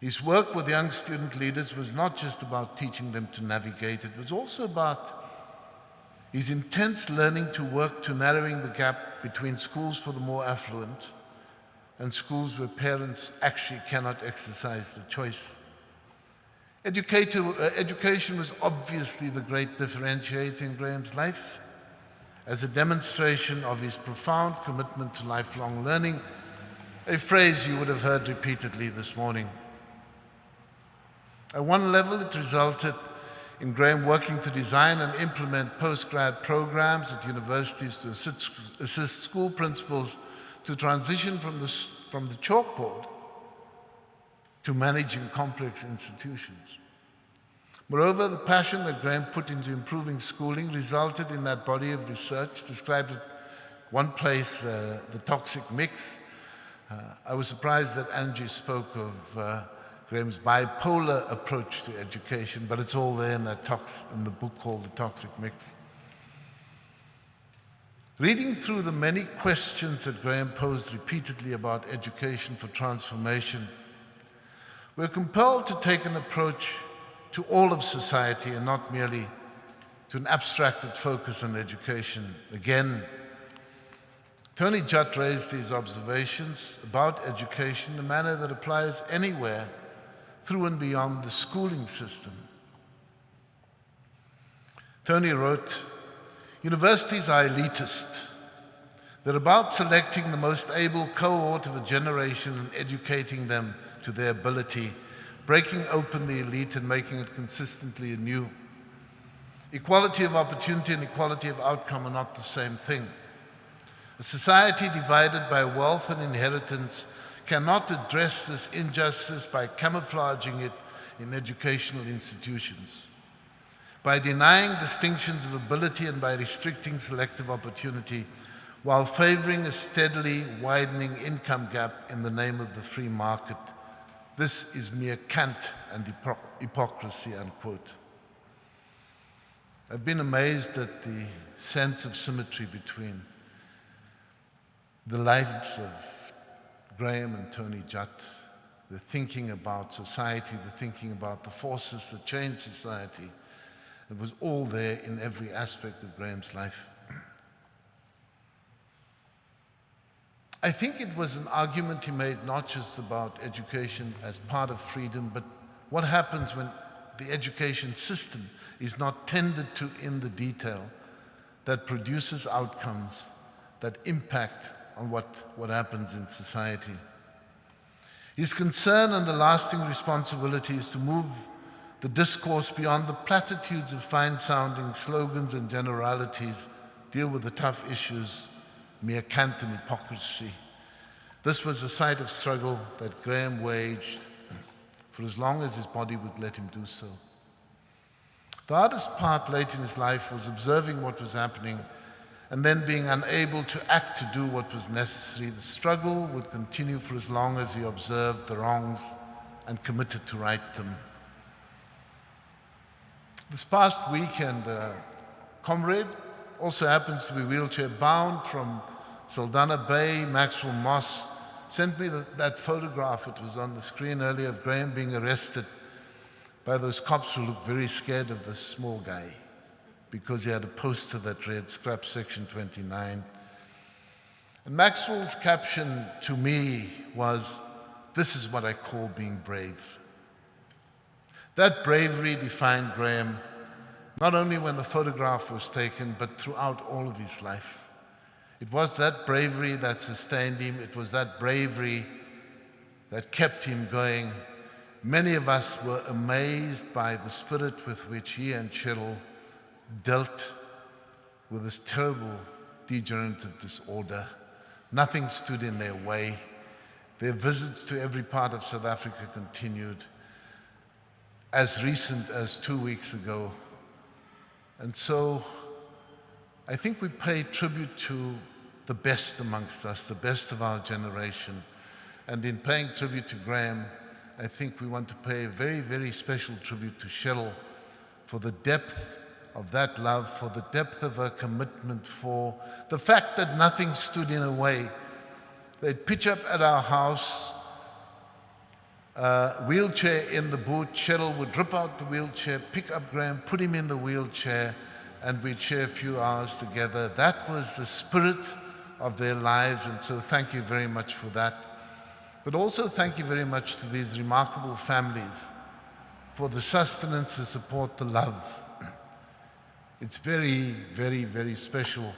His work with young student leaders was not just about teaching them to navigate, it was also about his intense learning to work to narrowing the gap between schools for the more affluent and schools where parents actually cannot exercise the choice. Education was obviously the great differentiator in Graeme's life, as a demonstration of his profound commitment to lifelong learning, a phrase you would have heard repeatedly this morning. At one level, it resulted in Graeme working to design and implement postgrad programs at universities to assist school principals to transition from the chalkboard to managing complex institutions. Moreover, the passion that Graeme put into improving schooling resulted in that body of research described at one place, the toxic mix. I was surprised that Angie spoke of Graeme's bipolar approach to education, but it's all there in the book called The Toxic Mix. Reading through the many questions that Graeme posed repeatedly about education for transformation, we're compelled to take an approach to all of society and not merely to an abstracted focus on education. Again, Tony Judd raised these observations about education in a manner that applies anywhere through and beyond the schooling system. Tony wrote, "Universities are elitist. They're about selecting the most able cohort of a generation and educating them to their ability, breaking open the elite and making it consistently anew. Equality of opportunity and equality of outcome are not the same thing. A society divided by wealth and inheritance cannot address this injustice by camouflaging it in educational institutions. By denying distinctions of ability and by restricting selective opportunity, while favoring a steadily widening income gap in the name of the free market. This is mere cant and hypocrisy," unquote. I've been amazed at the sense of symmetry between the lives of Graeme and Tony Judd, the thinking about society, the thinking about the forces that change society. It was all there in every aspect of Graeme's life. I think it was an argument he made not just about education as part of freedom, but what happens when the education system is not tended to in the detail that produces outcomes that impact on what happens in society. His concern and the lasting responsibility is to move the discourse beyond the platitudes of fine-sounding slogans and generalities, deal with the tough issues, mere cant and hypocrisy. This was a site of struggle that Graeme waged for as long as his body would let him do so. The hardest part late in his life was observing what was happening and then being unable to act to do what was necessary. The struggle would continue for as long as he observed the wrongs and committed to right them. This past weekend, a comrade also happens to be wheelchair bound from Saldanha Bay, Maxwell Moss, sent me that photograph, it was on the screen earlier, of Graeme being arrested by those cops who looked very scared of this small guy because he had a poster that read "Scrap Section 29. And Maxwell's caption to me was, "This is what I call being brave." That bravery defined Graeme, not only when the photograph was taken, but throughout all of his life. It was that bravery that sustained him. It was that bravery that kept him going. Many of us were amazed by the spirit with which he and Cheryl dealt with this terrible degenerative disorder. Nothing stood in their way. Their visits to every part of South Africa continued as recent as 2 weeks ago. And so I think we pay tribute to the best amongst us, the best of our generation. And in paying tribute to Graeme, I think we want to pay a very, very special tribute to Cheryl for the depth of that love, for the depth of her commitment, for the fact that nothing stood in her way. They'd pitch up at our house, wheelchair in the boot. Cheryl would rip out the wheelchair, pick up Graeme, put him in the wheelchair, and we'd share a few hours together. That was the spirit of their lives, and so thank you very much for that. But also thank you very much to these remarkable families for the sustenance, the support, the love. It's very, very, very special.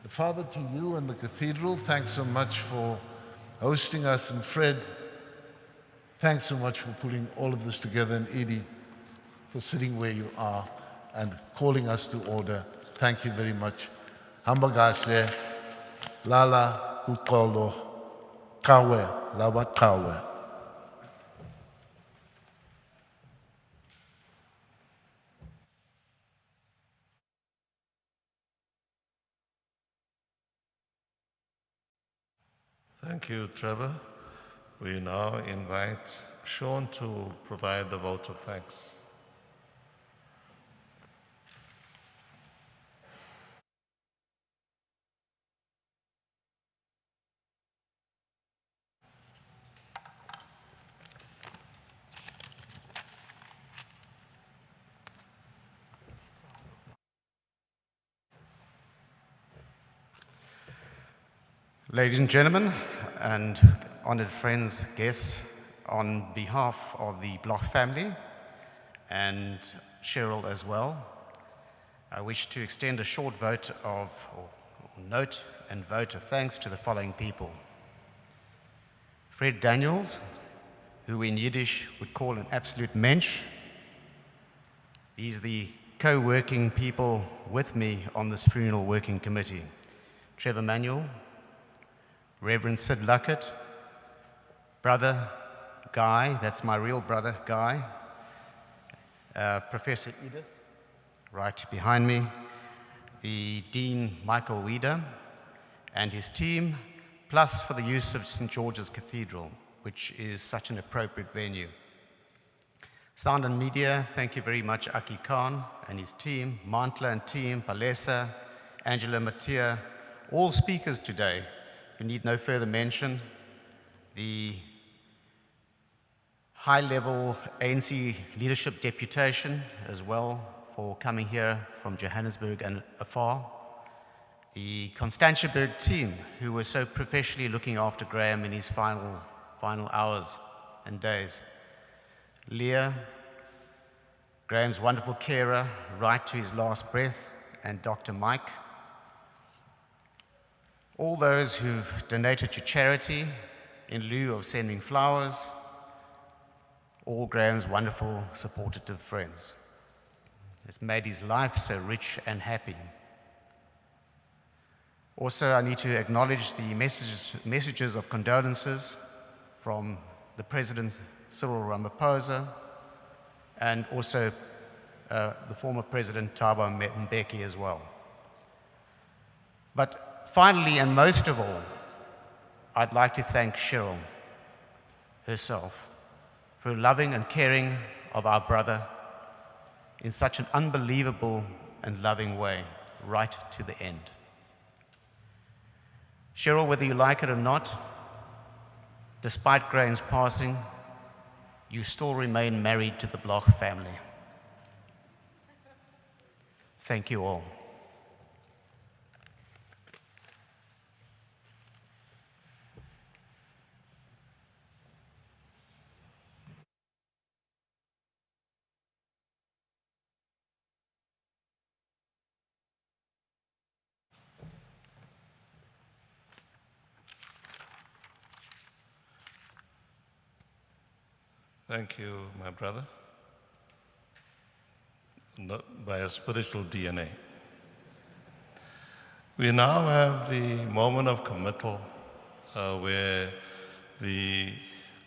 The Father, to you and the Cathedral, thanks so much for hosting us. And Fred, thanks so much for putting all of this together. And Edie, for sitting where you are and calling us to order. Thank you very much. Hamba gashle, lala kukolo, kawe, lawat kawe. Thank you, Trevor. We now invite Sean to provide the vote of thanks. Ladies and gentlemen, and honored friends, guests, on behalf of the Bloch family and Cheryl as well, I wish to extend a short vote of, or note and vote of thanks to the following people. Fred Daniels, who in Yiddish would call an absolute mensch. He's the co-working people with me on this funeral working committee. Trevor Manuel, Reverend Sid Luckett, brother Guy, that's my real brother Guy, Professor Edith, right behind me, the Dean Michael Weeder and his team, plus for the use of St. George's Cathedral, which is such an appropriate venue. Sound and Media, thank you very much Aki Khan and his team, Mantla and team, Palesa, Angela Mattia, all speakers today who need no further mention, the high-level ANC leadership deputation as well for coming here from Johannesburg and afar, the Constantiaberg team who were so professionally looking after Graeme in his final hours and days, Leah, Graeme's wonderful carer right to his last breath, and Dr. Mike, all those who've donated to charity in lieu of sending flowers, all Graeme's wonderful, supportive friends. It's made his life so rich and happy. Also, I need to acknowledge the messages of condolences from the President Cyril Ramaphosa and also the former President Thabo Mbeki as well. But finally, and most of all, I'd like to thank Cheryl herself for loving and caring of our brother in such an unbelievable and loving way, right to the end. Cheryl, whether you like it or not, despite Graeme's passing, you still remain married to the Bloch family. Thank you all. Thank you, my brother, by a spiritual DNA. We now have the moment of committal where the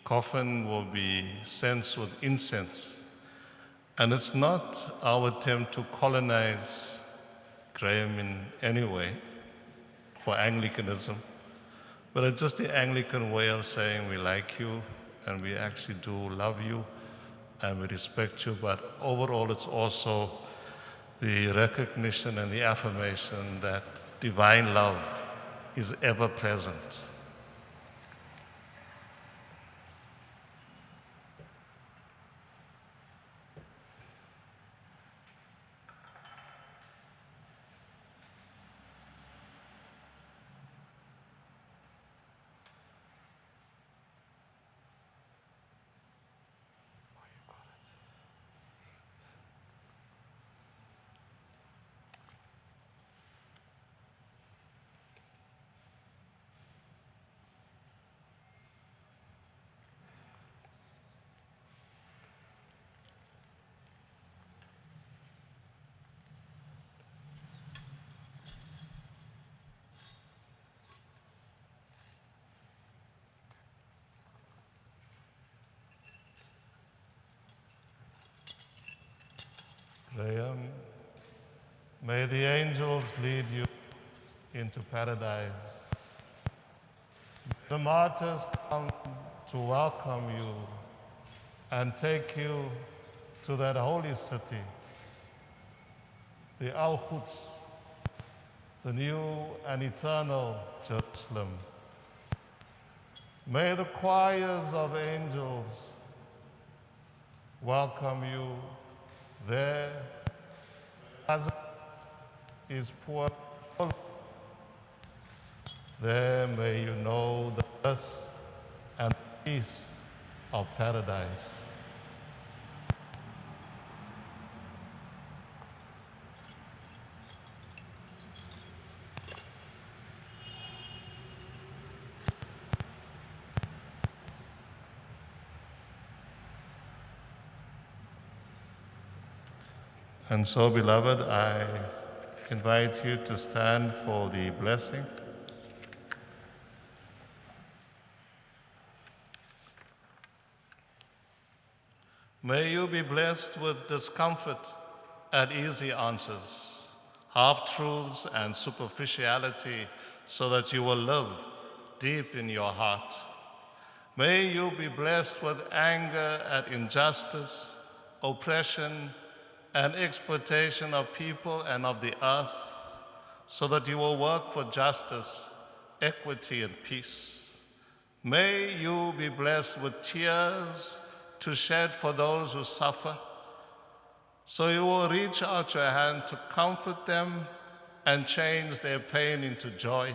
coffin will be censed with incense. And it's not our attempt to colonize Graeme in any way for Anglicanism, but it's just the Anglican way of saying we like you and we actually do love you and we respect you, but overall it's also the recognition and the affirmation that divine love is ever present. Graeme, may the angels lead you into paradise. The martyrs come to welcome you and take you to that holy city, the Al-Quds, the new and eternal Jerusalem. May the choirs of angels welcome you there as is poor. There may you know the bliss and peace of paradise. And so, beloved, I invite you to stand for the blessing. May you be blessed with discomfort and easy answers, half-truths and superficiality, so that you will live deep in your heart. May you be blessed with anger at injustice, oppression, and exploitation of people and of the earth, so that you will work for justice, equity, and peace. May you be blessed with tears to shed for those who suffer, so you will reach out your hand to comfort them and change their pain into joy.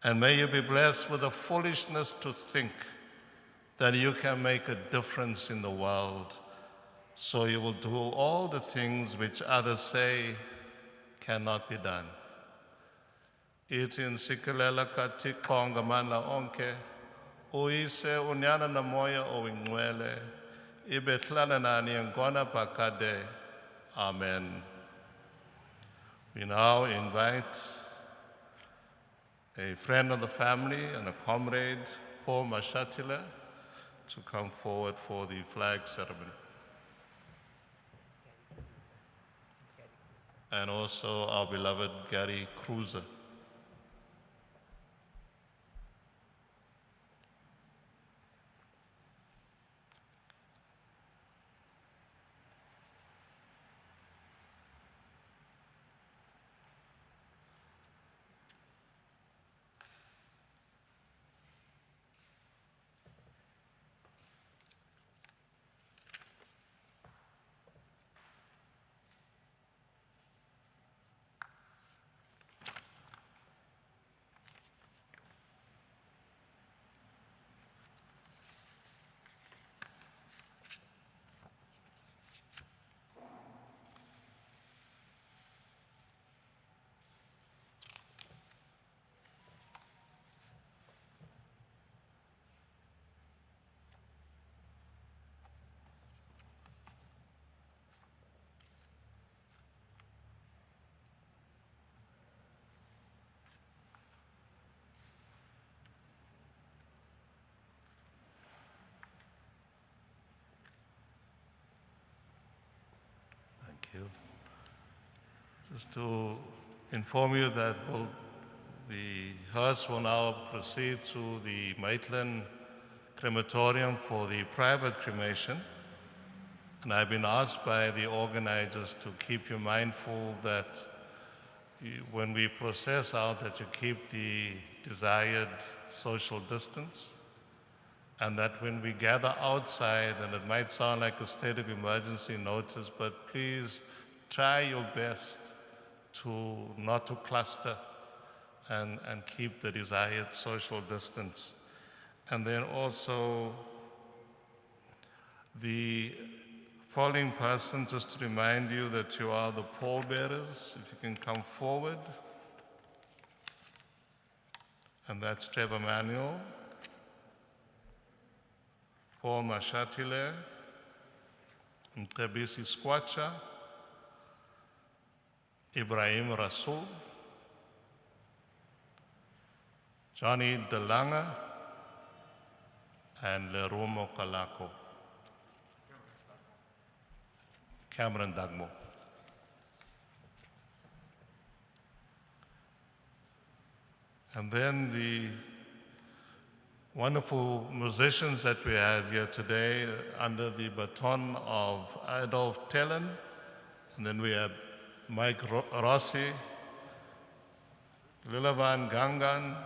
And may you be blessed with the foolishness to think that you can make a difference in the world, so you will do all the things which others say cannot be done. Iti insikelela katika ongamana onke, uise unyana na moya o ingwele, ibetlana na niangona pakade. Amen. We now invite a friend of the family and a comrade, Paul Mashatile, to come forward for the flag ceremony. And also our beloved Gary Cruiser. Just to inform you that the hearse will now proceed to the Maitland crematorium for the private cremation. And I've been asked by the organizers to keep you mindful that when we process out, that you keep the desired social distance, and that when we gather outside, and it might sound like a state of emergency notice, but please try your best to not to cluster and keep the desired social distance. And then also the falling person, just to remind you that you are the pallbearers. If you can come forward. And that's Trevor Manuel, Paul Mashatile, Mtebisi Squacha, Ibrahim Rasul, Johnny Delanga, and Lerumo Kalako. Cameron Dagmo. And then the wonderful musicians that we have here today under the baton of Adolf Tellen. And then we have Mike Rossi, Lilavan Gangan,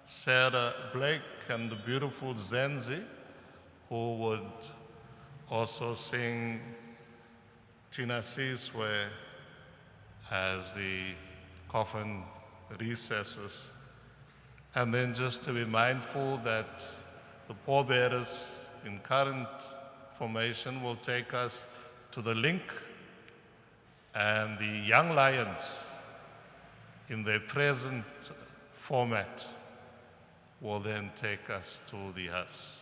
Sarah Blake, and the beautiful Zenzi, who would also sing Tina Siswe as the coffin recesses. And then just to be mindful that the pallbearers in current formation will take us to the link, and the young lions in their present format will then take us to the hearse.